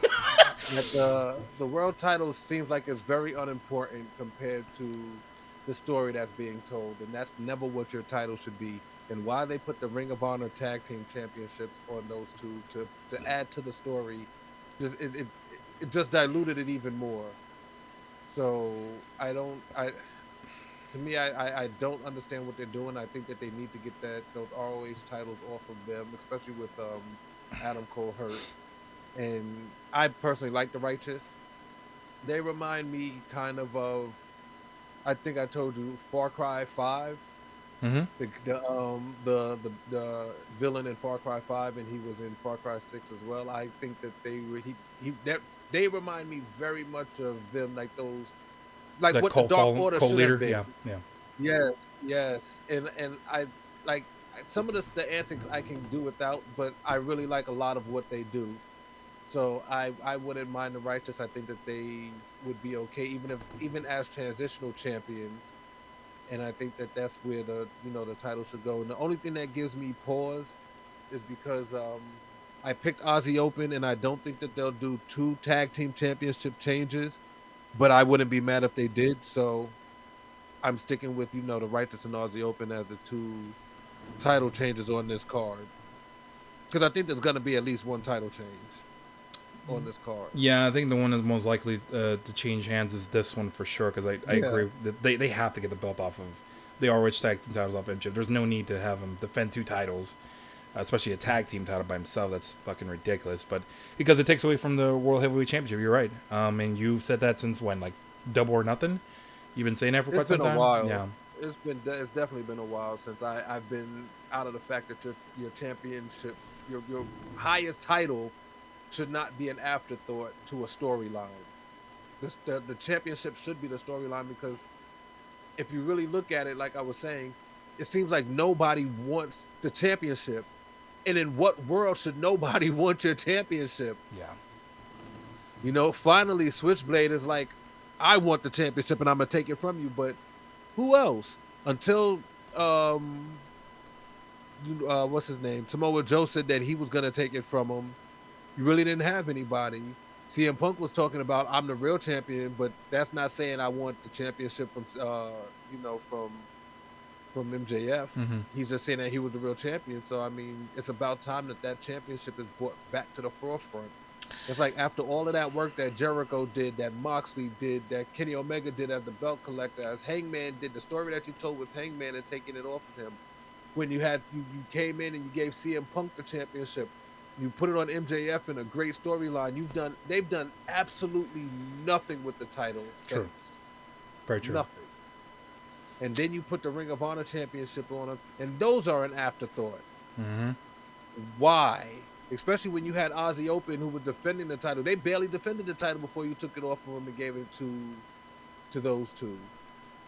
that the world title seems like it's very unimportant compared to the story that's being told, and that's never what your title should be. And why they put the Ring of Honor Tag Team Championships on those two to add to the story, just it just diluted it even more. So I don't I to me I don't understand what they're doing. I think that they need to get those ROH titles off of them, especially with Adam Cole hurt. And I personally like the Righteous. They remind me kind of I think I told you Far Cry 5. Mm-hmm. The villain in Far Cry 5, and he was in Far Cry 6 as well. I think that they remind me very much of them, like those, like The what the Dark Order Cole should have leader? been. Yeah, yeah. Yes, yes, and I like some of the antics I can do without, but I really like a lot of what they do. So I wouldn't mind the Righteous. I think that they would be okay, even as transitional champions. And I think that that's where the title should go. And the only thing that gives me pause is because I picked Aussie Open, and I don't think that they'll do two tag team championship changes, but I wouldn't be mad if they did. So I'm sticking with the Righteous and Aussie Open as the two title changes on this card, because I think there's going to be at least one title change on this card. Yeah, I think the one that's most likely to change hands is this one for sure. Because I Yeah, agree that they have to get the belt off of the ROH tag team titles off MJF. There's no need to have him defend two titles, especially a tag team title by himself. That's fucking ridiculous. But because it takes away from the World Heavyweight Championship, you're right. And you've said that since when, like Double or Nothing? You've been saying that for it's quite some been a time. while. Yeah, It's definitely been a while since I've been out of the fact that your championship, your highest title should not be an afterthought to a storyline. The championship should be the storyline, because if you really look at it, like I was saying, it seems like nobody wants the championship. And in what world should nobody want your championship? yeah. Finally Switchblade is like, I want the championship and I'm gonna take it from you, but who else? Until what's his name? Samoa Joe said that he was gonna take it from him. You really didn't have anybody. CM Punk was talking about, I'm the real champion, but that's not saying I want the championship from MJF. Mm-hmm. He's just saying that he was the real champion. So I mean, it's about time that championship is brought back to the forefront. It's like after all of that work that Jericho did, that Moxley did, that Kenny Omega did as the belt collector, as Hangman did, the story that you told with Hangman and taking it off of him. When you came in and you gave CM Punk the championship, you put it on MJF in a great storyline. They've done absolutely nothing with the title True. since. Very true. Nothing. And then you put the Ring of Honor championship on them, and those are an afterthought. Mm-hmm. Why? Especially when you had Aussie Open, who was defending the title. They barely defended the title before you took it off of them and gave it to those two.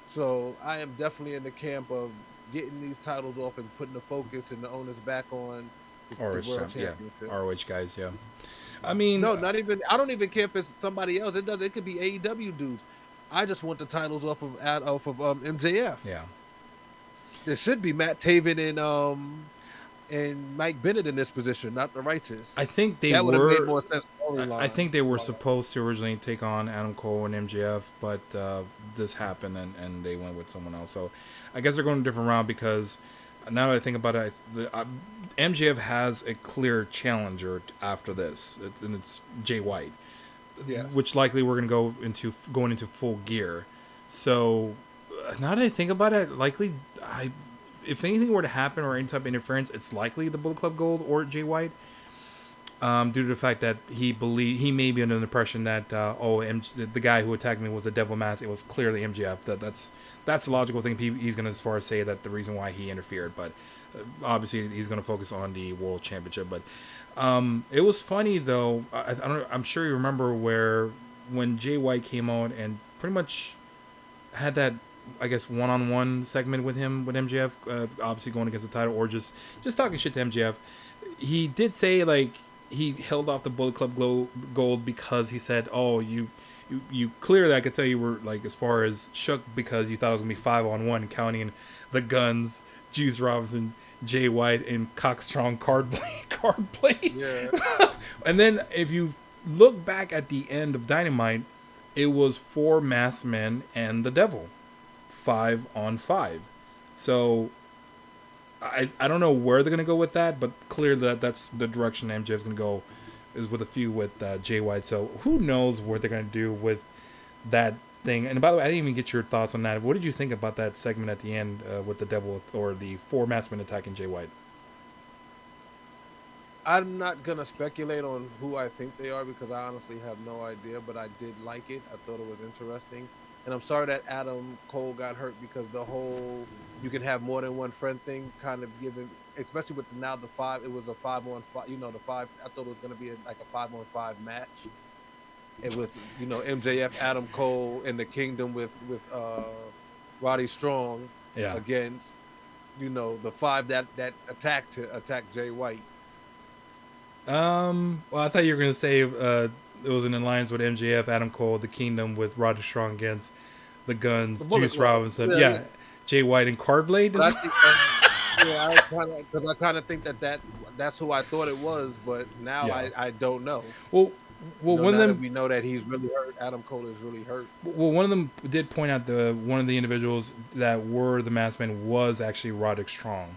So I am definitely in the camp of getting these titles off and putting the focus and the onus back on the World Championship. Yeah, ROH guys, yeah. I mean, No, not even. I don't even care if it's somebody else. It could be AEW dudes. I just want the titles off of MJF. yeah. There should be Matt Taven and Mike Bennett in this position, not the Righteous. I think that would have made more sense. I think they were supposed to originally take on Adam Cole and MJF, but this happened and they went with someone else. So I guess they're going a different route because Now that I think about it, MJF has a clear challenger after this, and it's Jay White, Yes. which likely we're going into full gear. So now that I think about it, likely I if anything were to happen or any type of interference, it's likely the Bullet Club Gold or Jay White. Due to the fact that he may be under the impression that the guy who attacked me was the Devil Mask. It was clearly MGF. That's the logical thing. He's going to as far as say that the reason why he interfered, but obviously he's going to focus on the World Championship. But it was funny though. I don't. I'm sure you remember when Jay White came out and pretty much had that, I guess, one-on-one segment with him with MJF, obviously going against the title or just talking shit to MJF. He did say like he held off the Bullet Club Gold because he said, "Oh, you clearly I could tell you were like as far as shook because you thought it was gonna be 5-on-1, counting the Guns, Juice Robinson, Jay White, and Cockstrong card play." Yeah. And then if you look back at the end of Dynamite, it was 4 masked men and the Devil, 5-on-5. So I don't know where they're gonna go with that, but clearly that's the direction MJF's gonna go, is with a few with Jay White. So who knows what they're gonna do with that thing. And by the way, I didn't even get your thoughts on that. What did you think about that segment at the end with the Devil or the 4 masked men attacking Jay White? I'm not gonna speculate on who I think they are because I honestly have no idea, but I did like it. I thought it was interesting. And I'm sorry that Adam Cole got hurt because the whole you can have more than one friend thing kind of given, especially with now the five, it was a 5-on-5, the five, I thought it was gonna be like a 5-on-5 match. And with MJF, Adam Cole, and the Kingdom with Roddy Strong Yeah. against the five that attacked Jay White. Well, I thought you were gonna say it was an alliance with MJF, Adam Cole, the Kingdom with Roger Strong against the Guns, The Bullet Juice Club. Robinson, Yeah, yeah, yeah. Jay White and Cardblade. But I think that, yeah, I kind of think that's who I thought it was, but now Yeah. I don't know. Well, one of Now that them, we know that he's really hurt, Adam Cole is really hurt. one of them did point out the one of the individuals that were the masked man was actually Roderick Strong.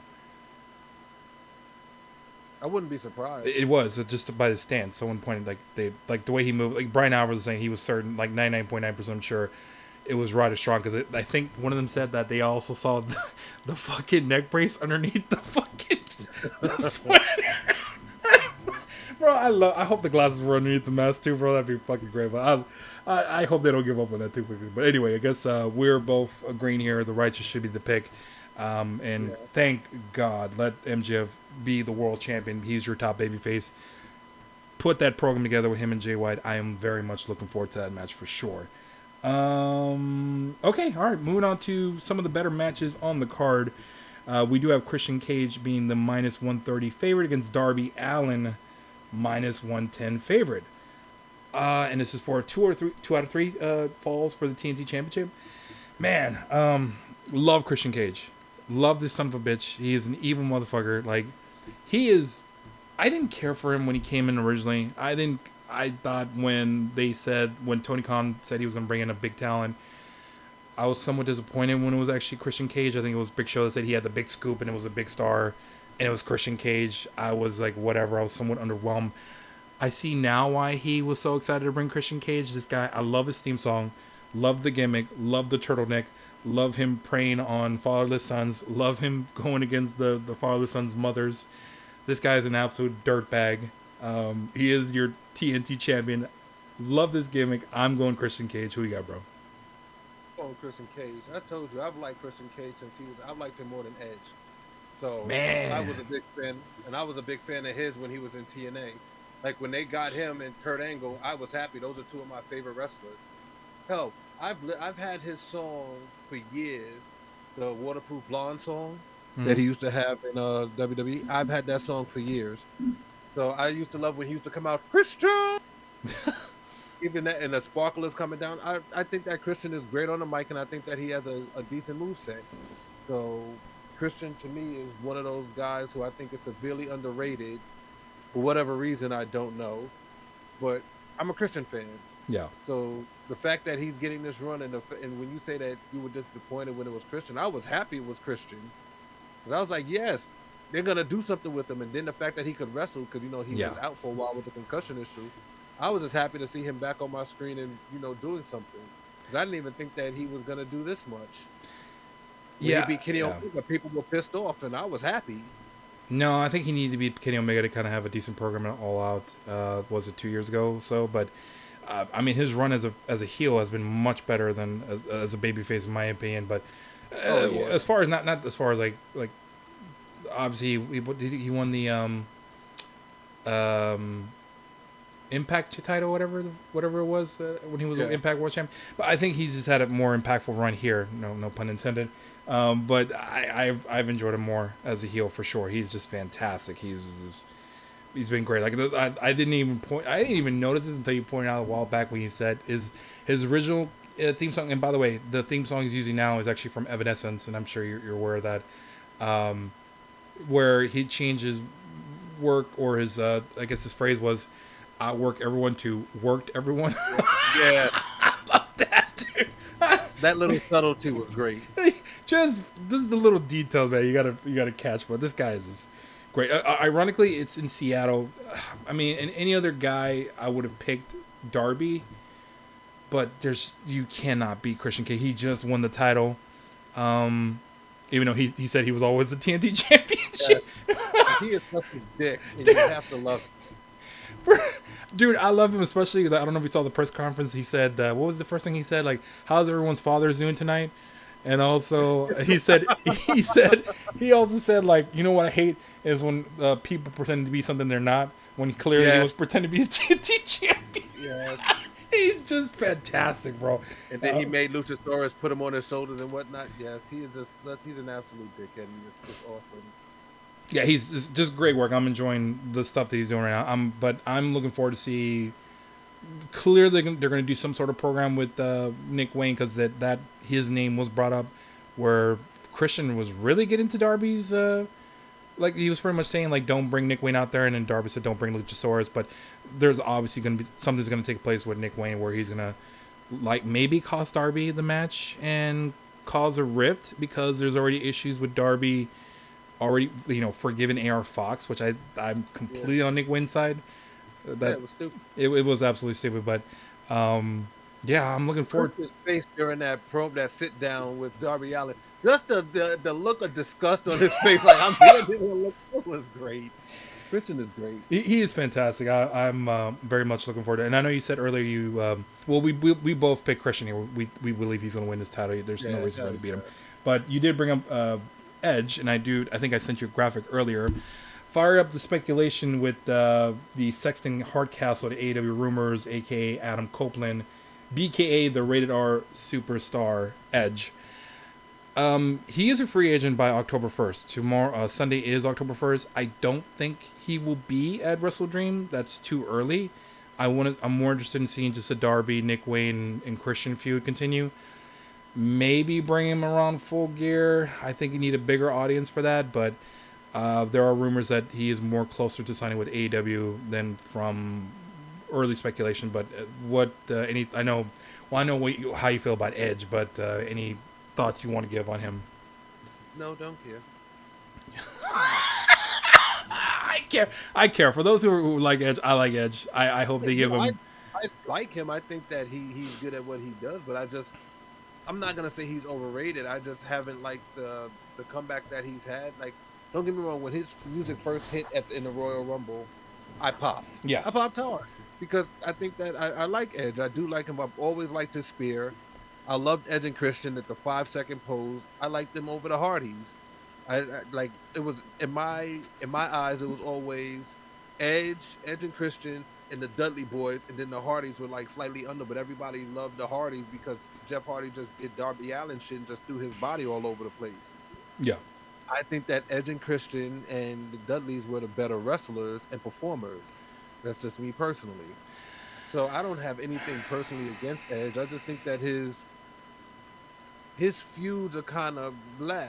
I wouldn't be surprised. It was just by the stance. Someone pointed like the way he moved. Like Brian Alvarez was saying, he was certain, like 99.9% sure it was Roderick Strong because I think one of them said that they also saw the fucking neck brace underneath the fucking the sweater. Bro, I hope the glasses were underneath the mask too, bro. That'd be fucking great. But I hope they don't give up on that too quickly. But anyway, I guess we're both agreeing here. The Righteous should be the pick. And Yeah. thank God, let MJF be the world champion. He's your top babyface. Put that program together with him and Jay White. I am very much looking forward to that match for sure. Okay, all right. Moving on to some of the better matches on the card. We do have Christian Cage being the -130 favorite against Darby Allin, -110 favorite. And this is for two out of three falls for the TNT Championship. Man, love Christian Cage. Love this son of a bitch. He is an evil motherfucker. Like, he is. I didn't care for him when he came in originally. I thought when Tony Khan said he was going to bring in a big talent, I was somewhat disappointed when it was actually Christian Cage. I think it was Big Show that said he had the big scoop and it was a big star, and it was Christian Cage. I was like, whatever. I was somewhat underwhelmed. I see now why he was so excited to bring Christian Cage. This guy, I love his theme song, love the gimmick, love the turtleneck, love him preying on fatherless sons, love him going against the fatherless sons' mothers. This guy is an absolute dirtbag. He is your TNT champion. Love this gimmick. I'm going Christian Cage. Who you got, bro? On Christian Cage, I told you I've liked Christian Cage since I've liked him more than Edge. So I Man. was a big fan, and I was a big fan of his when he was in TNA. Like when they got him and Kurt Angle, I was happy. Those are two of my favorite wrestlers. Hell, I've had his song for years, the Waterproof Blonde song that he used to have in WWE. I've had that song for years. So I used to love when he used to come out, Christian. Even that, and the sparkle is coming down. I think that Christian is great on the mic, and I think that he has a decent moveset. So Christian to me is one of those guys who I think is severely underrated. For whatever reason, I don't know, but I'm a Christian fan. Yeah. So the fact that he's getting this run, and when you say that you were disappointed when it was Christian, I was happy it was Christian Because I was like, yes, they're gonna do something with him. And then the fact that he could wrestle, because he Yeah. was out for a while with the concussion issue, I was just happy to see him back on my screen and doing something. Because I didn't even think that he was gonna do this much. When he Yeah, beat Kenny yeah. Omega, people were pissed off, and I was happy. No, I think he needed to beat Kenny Omega to kind of have a decent program at All Out. Was it 2 years ago? Or so, but I mean, his run as a heel has been much better than as a babyface, in my opinion. But Oh yeah, as far as not as far as like obviously he won the um Impact title, whatever it was when he was yeah. Impact World Champ. But I think he's just had a more impactful run here. No pun intended. But I've enjoyed him more as a heel for sure. He's just fantastic. He's been great. Like I didn't even notice this until you pointed out a while back when you said his original theme song. And by the way, the theme song he's using now is actually from Evanescence, and I'm sure you're aware of that. Um, where he changes work, or his I guess his phrase was outwork everyone to worked everyone. Yeah, I love that, dude. that little subtlety was great. Just the little details, man. You gotta catch. But this guy is just great. Ironically, it's in Seattle. I mean, and any other guy I would have picked Darby, but you cannot beat Christian K. He just won the title. Even though he said he was always the TNT Yeah, championship. he is such a dick, and you have to love him. Dude, I love him, especially. I don't know if you saw the press conference. He said, "What was the first thing he said? Like, how's everyone's fathers doing tonight?" And also, he also said, like, you know what I hate is when people pretend to be something they're not. When clearly he Yes, was pretending to be a TNT champion. yes. He's just fantastic, bro. And then he made Luchasaurus put him on his shoulders and whatnot. Yes, he is he's an absolute dickhead, and it's awesome. Yeah, he's just great work. I'm enjoying the stuff that he's doing right now. But I'm looking forward to see. Clearly, they're going to do some sort of program with Nick Wayne, because that his name was brought up, where Christian was really getting to Darby's. Like, he was pretty much saying, like, don't bring Nick Wayne out there, and then Darby said don't bring Luchasaurus. But there's obviously going to be something's going to take place with Nick Wayne, where he's going to, like, maybe cost Darby the match and cause a rift, because there's already issues with Darby already, forgiving AR Fox, which I'm Yeah, completely on Nick Wynn's side. yeah, That it was stupid. it was absolutely stupid, but yeah, I'm looking forward. Christian's face during that sit down with Darby Allin, just the look of disgust on his face, like I'm doing look, it was great. Christian is great. He is fantastic. I'm very much looking forward to it. And I know you said earlier well, we both picked Christian here. We believe he's going to win this title. There's no Yeah, reason for him to beat him. yeah. But you did bring up Edge, and I think I sent you a graphic earlier. Fire up the speculation with the Sexton Hardcastle, the AEW rumors, aka Adam Copeland, BKA the Rated R Superstar Edge. He is a free agent by October 1st. Tomorrow, Sunday is October 1st. I don't think he will be at WrestleDream. That's too early. I'm more interested in seeing just a Darby, Nick Wayne, and Christian feud continue. Maybe bring him around Full Gear. I think you need a bigger audience for that, but there are rumors that he is more closer to signing with AEW than from early speculation. But I know how you feel about Edge, but any thoughts you want to give on him? No, don't care. I care. For those who like Edge, I like Edge. I hope they give No, him. I like him. I think that he's good at what he does, but I'm not gonna say he's overrated. I just haven't liked the comeback that he's had. Like, don't get me wrong, when his music first hit in the Royal Rumble, I popped. I Yes. popped hard because I think that I like Edge. I do like him. I've always liked his spear. I loved Edge and Christian at the 5 second pose. I liked them over the Hardys. I like it was in my eyes. It was always Edge and Christian and the Dudley Boys, and then the Hardys were like slightly under, but everybody loved the Hardys because Jeff Hardy just did Darby Allin shit and just threw his body all over the place. Yeah. I think that Edge and Christian and the Dudleys were the better wrestlers and performers. That's just me personally. So I don't have anything personally against Edge. I just think that his feuds are kind of blah.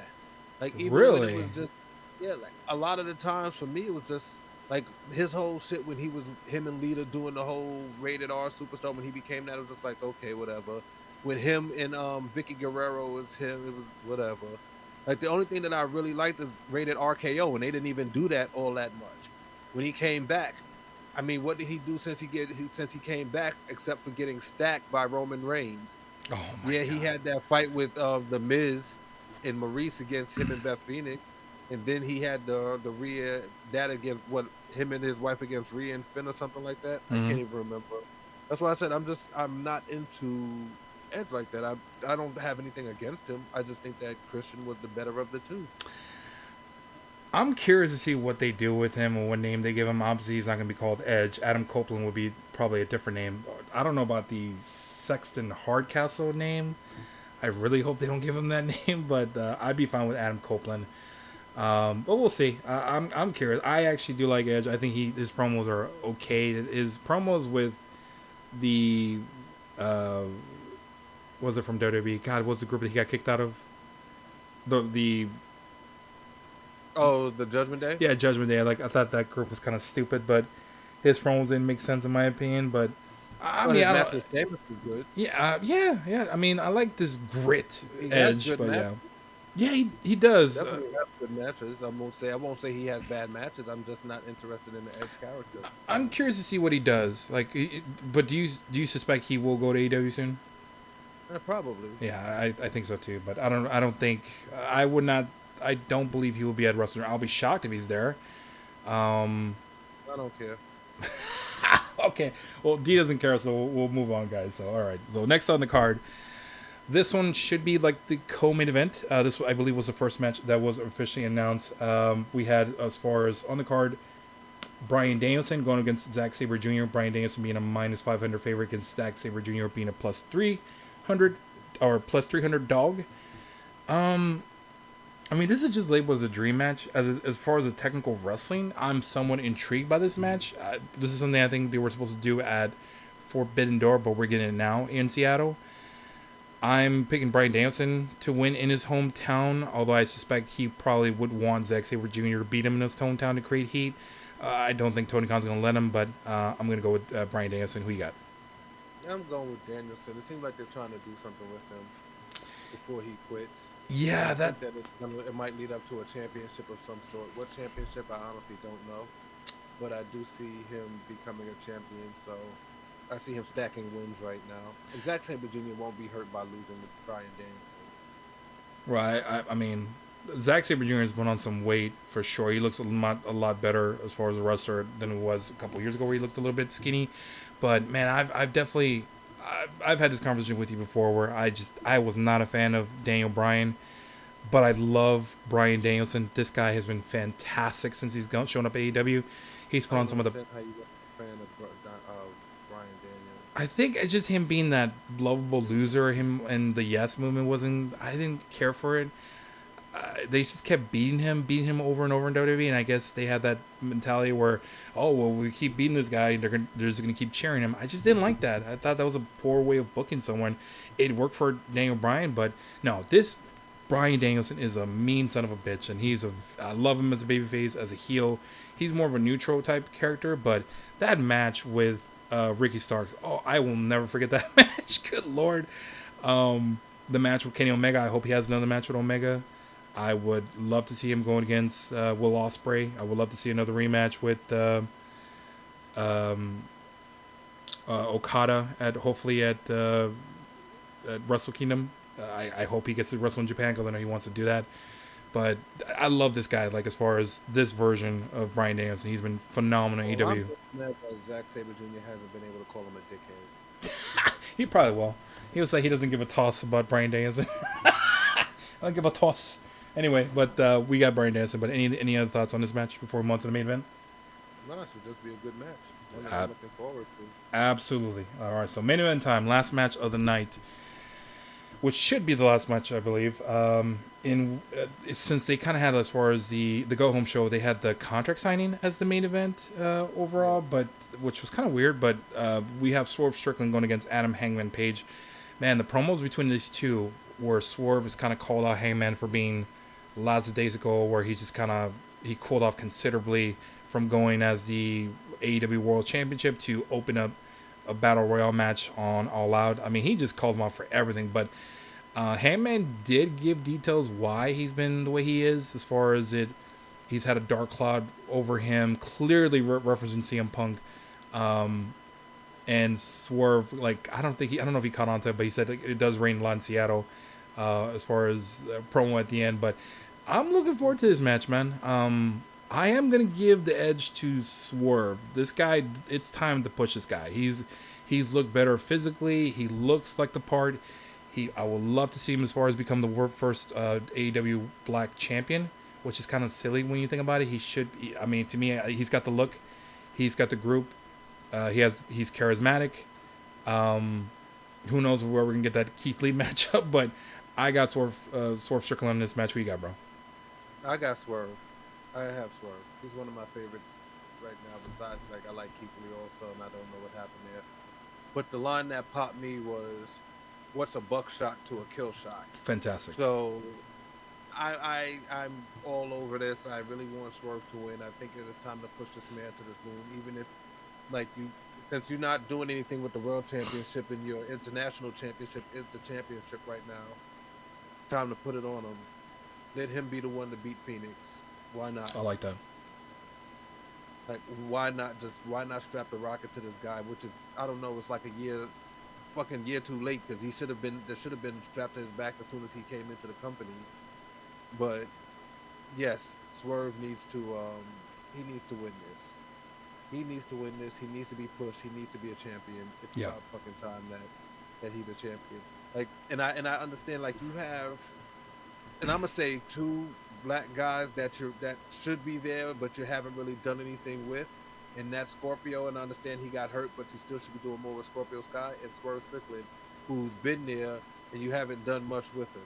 Like, even when it Really. was just, yeah, like a lot of the times for me it was just like his whole shit when he was him and Lita doing the whole Rated R Superstar, when he became that, it was just like, okay, whatever. When him and Vicky Guerrero was him, it was whatever. Like the only thing that I really liked is rated RKO, and they didn't even do that all that much. When he came back, I mean, what did he do since he came back except for getting stacked by Roman Reigns? Oh my Yeah, he god. had that fight with the Miz and Maurice against him and Beth Phoenix, and then he had the Rhea that against what him and his wife against Rhea and Finn or something like that. I Hmm. can't even remember. That's why I said I'm not into Edge like that. I don't have anything against him. I just think that Christian was the better of the two. I'm curious to see what they do with him and what name they give him. Obviously, he's not going to be called Edge. Adam Copeland would be probably a different name. I don't know about the Sexton Hardcastle name. I really hope they don't give him that name, but I'd be fine with Adam Copeland. But we'll see. I'm curious. I actually do like Edge. I think his promos are okay. His promos with the uh, was it from WWE? God, what's the group that he got kicked out of? The Oh, the Judgment Day. Yeah, Judgment Day. Like I thought that group was kind of stupid, but his promos didn't make sense in my opinion. But I But mean, his I match don't. with Sheamus was good. Yeah. I mean, I like this grit He has Edge, good but matches. yeah, yeah, he does. Definitely has good matches. I won't say he has bad matches. I'm just not interested in the Edge character. I'm curious to see what he does. Like, but do you suspect he will go to AEW soon? Probably. Yeah, I think so too. But I don't think I would not. I don't believe he will be at WrestleDream. I'll be shocked if he's there. Um, I don't care. okay. Well, D doesn't care, so we'll move on, guys. So all right. So next on the card, this one should be like the co-main event. This I believe was the first match that was officially announced. We had as far as on the card, Bryan Danielson going against Zack Sabre Jr. Bryan Danielson being a minus 500 favorite against Zack Sabre Jr. being a plus 300 or plus 300 dog. Um, I mean, this is just labeled as a dream match. As far as the technical wrestling, I'm somewhat intrigued by this match. This is something I think they were supposed to do at Forbidden Door, but we're getting it now in Seattle. I'm picking Bryan Danielson to win in his hometown, although I suspect he probably would want Zack Sabre Jr. to beat him in his hometown to create heat. I don't think Tony Khan's going to let him, but I'm going to go with Bryan Danielson. Who you got? I'm going with Danielson. It seems like they're trying to do something with him before he quits. Yeah, I that think that it might lead up to a championship of some sort. What championship, I honestly don't know. But I do see him becoming a champion. So I see him stacking wins right now. And Zack Sabre Jr. won't be hurt by losing to Bryan Danielson. right. I mean, Zack Sabre Jr. has put on some weight for sure. He looks a lot better as far as a wrestler than he was a couple years ago, where he looked a little bit skinny. But man, I've definitely I've had this conversation with you before, where I was not a fan of Daniel Bryan, but I love Bryan Danielson. This guy has been fantastic since shown up at AEW. He's I put on don't some of the. understand how you got a fan of Bryan Daniels. I think it's just him being that lovable loser. Him and the Yes movement wasn't. I didn't care for it. They just kept beating him over and over in WWE, and I guess they had that mentality where, oh well, we keep beating this guy, they're just gonna keep cheering him. I just didn't like that. I thought that was a poor way of booking someone. It worked for Daniel Bryan, but no, this Bryan Danielson is a mean son of a bitch, and I love him as a babyface, as a heel. He's more of a neutral type character, but that match with Ricky Starks, oh, I will never forget that match. Good lord. The match with Kenny Omega, I hope he has another match with Omega. I would love to see him going against Will Ospreay. I would love to see another rematch with um, Okada at Wrestle Kingdom. I hope he gets to wrestle in Japan, because I know he wants to do that. But I love this guy. Like, as far as this version of Bryan Danielson, he's been phenomenal in Well, I'm AEW. just mad that Zack Sabre Jr. hasn't been able to call him a dickhead. He probably will. He was like he doesn't give a toss about Bryan Danielson. I don't give a toss. Anyway, but we got Bryan Danielson. But any other thoughts on this match before we move on to the main event? No, it should just be a good match. One that Uh, I'm looking forward to. Absolutely. All right, so main event time. Last match of the night, which should be the last match, I believe. Since they kind of had, as far as the go home show, they had the contract signing as the main event overall, but which was kind of weird. But we have Swerve Strickland going against Adam Hangman Page. Man, the promos between these two, where Swerve is kind of called out Hangman for being lots of days ago, where he cooled off considerably from going as the AEW World Championship to open up a battle royale match on All Out. I mean, he just called him out for everything. But Hangman did give details why he's been the way he is, as far as he's had a dark cloud over him, clearly referencing CM Punk. Um, and Swerve, like, I don't know if he caught on to it, but he said it does rain a lot in Seattle, as far as promo at the end. But I'm looking forward to this match, man. I am gonna give the edge to Swerve. This guy, it's time to push this guy. He's looked better physically. He looks like the part. I would love to see him as far as become the first AEW Black Champion, which is kind of silly when you think about it. He should. I mean, to me, he's got the look. He's got the group. He's charismatic. Um, who knows where we're gonna get that Keith Lee matchup? But I got Swerve Strickland in this match. What you got, bro? I got Swerve. I have Swerve. He's one of my favorites right now. Besides, like I like Keith Lee also, and I don't know what happened there. But the line that popped me was, "What's a buckshot to a kill shot?" Fantastic. So I'm all over this. I really want Swerve to win. I think it is time to push this man to this moon, even if like you since you're not doing anything with the world championship and your international championship is the championship right now. Time to put it on him. Let him be the one to beat Phoenix. Why not? I like that. Like why not strap the rocket to this guy? Which is I don't know. It's like a fucking year too late because he should have been there should have been strapped to his back as soon as he came into the company. But yes, Swerve needs to he needs to win this. He needs to win this. He needs to be pushed. He needs to be a champion. It's Yeah. about fucking time that he's a champion. Like and I understand like you have and I'm gonna say two black guys that should be there, but you haven't really done anything with. And that's Scorpio, and I understand he got hurt, but you still should be doing more with Scorpio Sky and Swerve Strickland, who's been there and you haven't done much with him.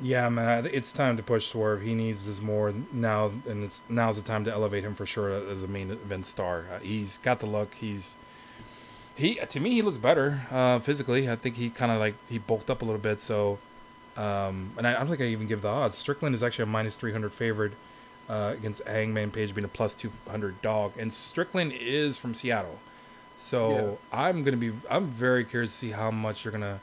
Yeah, man, it's time to push Swerve. He needs this more now, and now's the time to elevate him for sure as a main event star. He's got the look. He to me he looks better physically. I think he kind of like he bulked up a little bit. So, and I don't think I even give the odds. Strickland is actually a minus 300 favorite against Hangman Page being a plus 200 dog, and Strickland is from Seattle. So Yeah. I'm very curious to see how much you're gonna.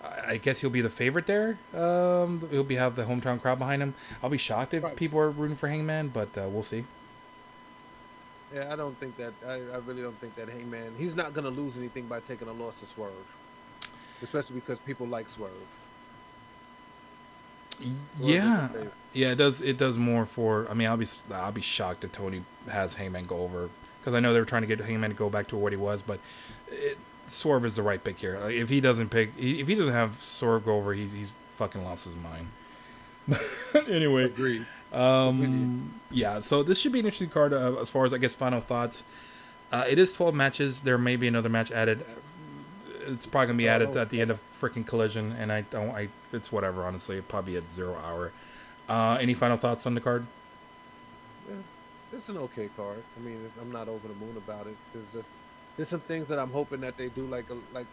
I guess he'll be the favorite there. He'll have the hometown crowd behind him. I'll be shocked if Right. people are rooting for Hangman, but we'll see. Yeah, I don't think that I really don't think that Hangman he's not gonna lose anything by taking a loss to Swerve. Especially because people like Swerve. Swerve is a Yeah, favorite. yeah. It does more for. I mean, I'll be shocked if Tony has Hangman go over because I know they were trying to get Hangman to go back to what he was, but Swerve is the right pick here. Like, if he doesn't have Swerve go over, he's fucking lost his mind. Anyway, Agreed. Completely. yeah. So this should be an interesting card as far as I guess final thoughts. It is 12 matches. There may be another match added. It's probably gonna be added at the end of freaking Collision, and I don't. It's whatever. Honestly, probably at 0 hour. Any final thoughts on the card? Yeah, it's an okay card. I mean, I'm not over the moon about it. There's some things that I'm hoping that they do. Like a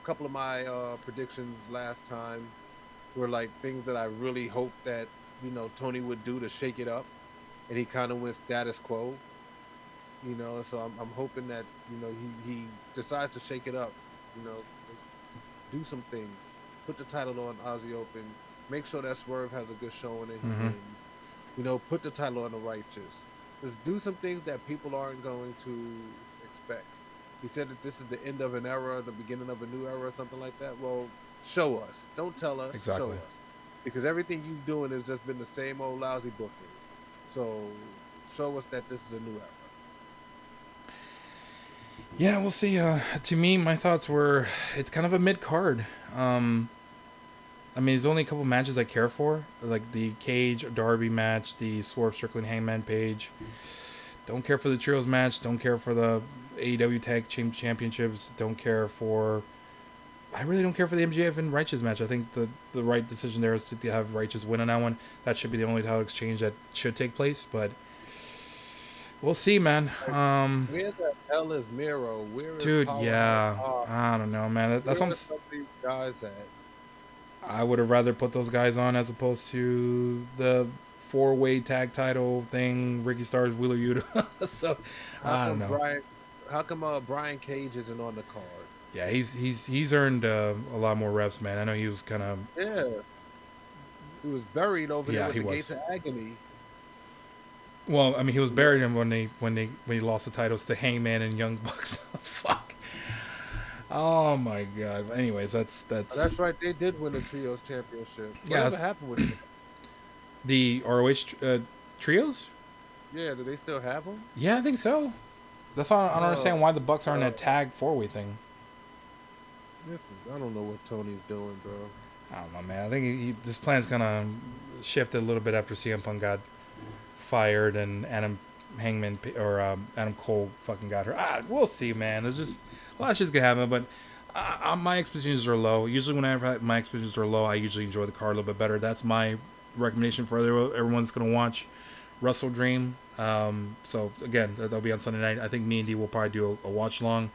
couple of my predictions last time were like things that I really hope that Tony would do to shake it up, and he kind of went status quo. So I'm hoping that he decides to shake it up. Just do some things. Put the title on Aussie Open. Make sure that Swerve has a good showing and he Mm-hmm. wins. Put the title on the Righteous. Just do some things that people aren't going to expect. He said that this is the end of an era, the beginning of a new era, or something like that. Well, show us. Don't tell us. Show Exactly. us. Because everything you've doing has just been the same old lousy booking. So show us that this is a new era. Yeah, we'll see. To me, my thoughts were it's kind of a mid card. I mean, there's only a couple matches I care for, like the Cage Darby match, the Swerve Strickland Hangman Page. Don't care for the Trios match. Don't care for the AEW Tag Team Championships. Don't care for. I really don't care for the MJF and Righteous match. I think the right decision there is to have Righteous win on that one. That should be the only title exchange that should take place. But we'll see, man. Where the hell is Miro? Where is Dude, Powerhouse yeah, Hobbs? I don't know, man. That's Where are something some of these guys at? I would have rather put those guys on as opposed to the four-way tag title thing, Ricky Starrs, Wheeler Yuta. So How I don't come know. Brian Cage isn't on the card? Yeah, he's earned a lot more reps, man. I know he was kind of Yeah, he was buried over there yeah, with he the Gates was. of Agony. Well, I mean, he was You know, buried him when he lost the titles to Hangman and Young Bucks. Fuck. Oh my god. Anyways, oh, that's that's right. They did win the trios championship. yeah, Whatever that's happened with them? the ROH trios. Yeah, do they still have them? Yeah, I think so. That's why I don't Oh, understand why the Bucks aren't a bro. tag 4-way thing. I don't know what Tony's doing, bro. I don't know, man. I think this plan's gonna shift a little bit after CM Punk got fired and Adam Hangman or Adam Cole fucking got hurt. We'll see, man. There's just a lot of shit's gonna happen, but my expectations are low. Usually, whenever my expectations are low, I usually enjoy the card a little bit better. That's my recommendation for everyone that's gonna watch WrestleDream. So again, that'll be on Sunday night. I think me and D will probably do a watch along.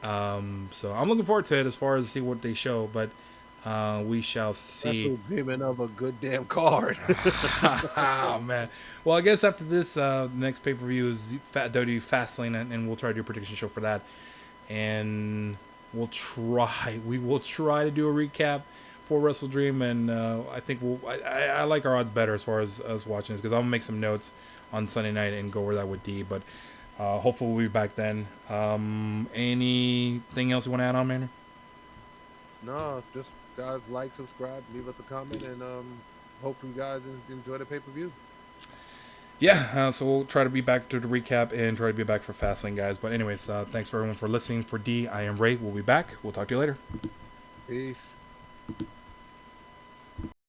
So I'm looking forward to it as far as see what they show, but we shall see. Wrestle dreaming of a good damn card. Oh man. Well, I guess after this, next pay per view is WWE Fastlane, and we'll try to do a prediction show for that, and we will try to do a recap for WrestleDream, and I think I like our odds better as far as us watching this because I'm gonna make some notes on Sunday night and go over that with D, but. Hopefully we'll be back then. Anything else you want to add on, man? No, just guys like, subscribe, leave us a comment, and hopefully you guys enjoy the pay-per-view. Yeah, so we'll try to be back to the recap and try to be back for Fastlane, guys. But anyways, thanks for everyone for listening. For D, I am Ray. We'll be back. We'll talk to you later. Peace.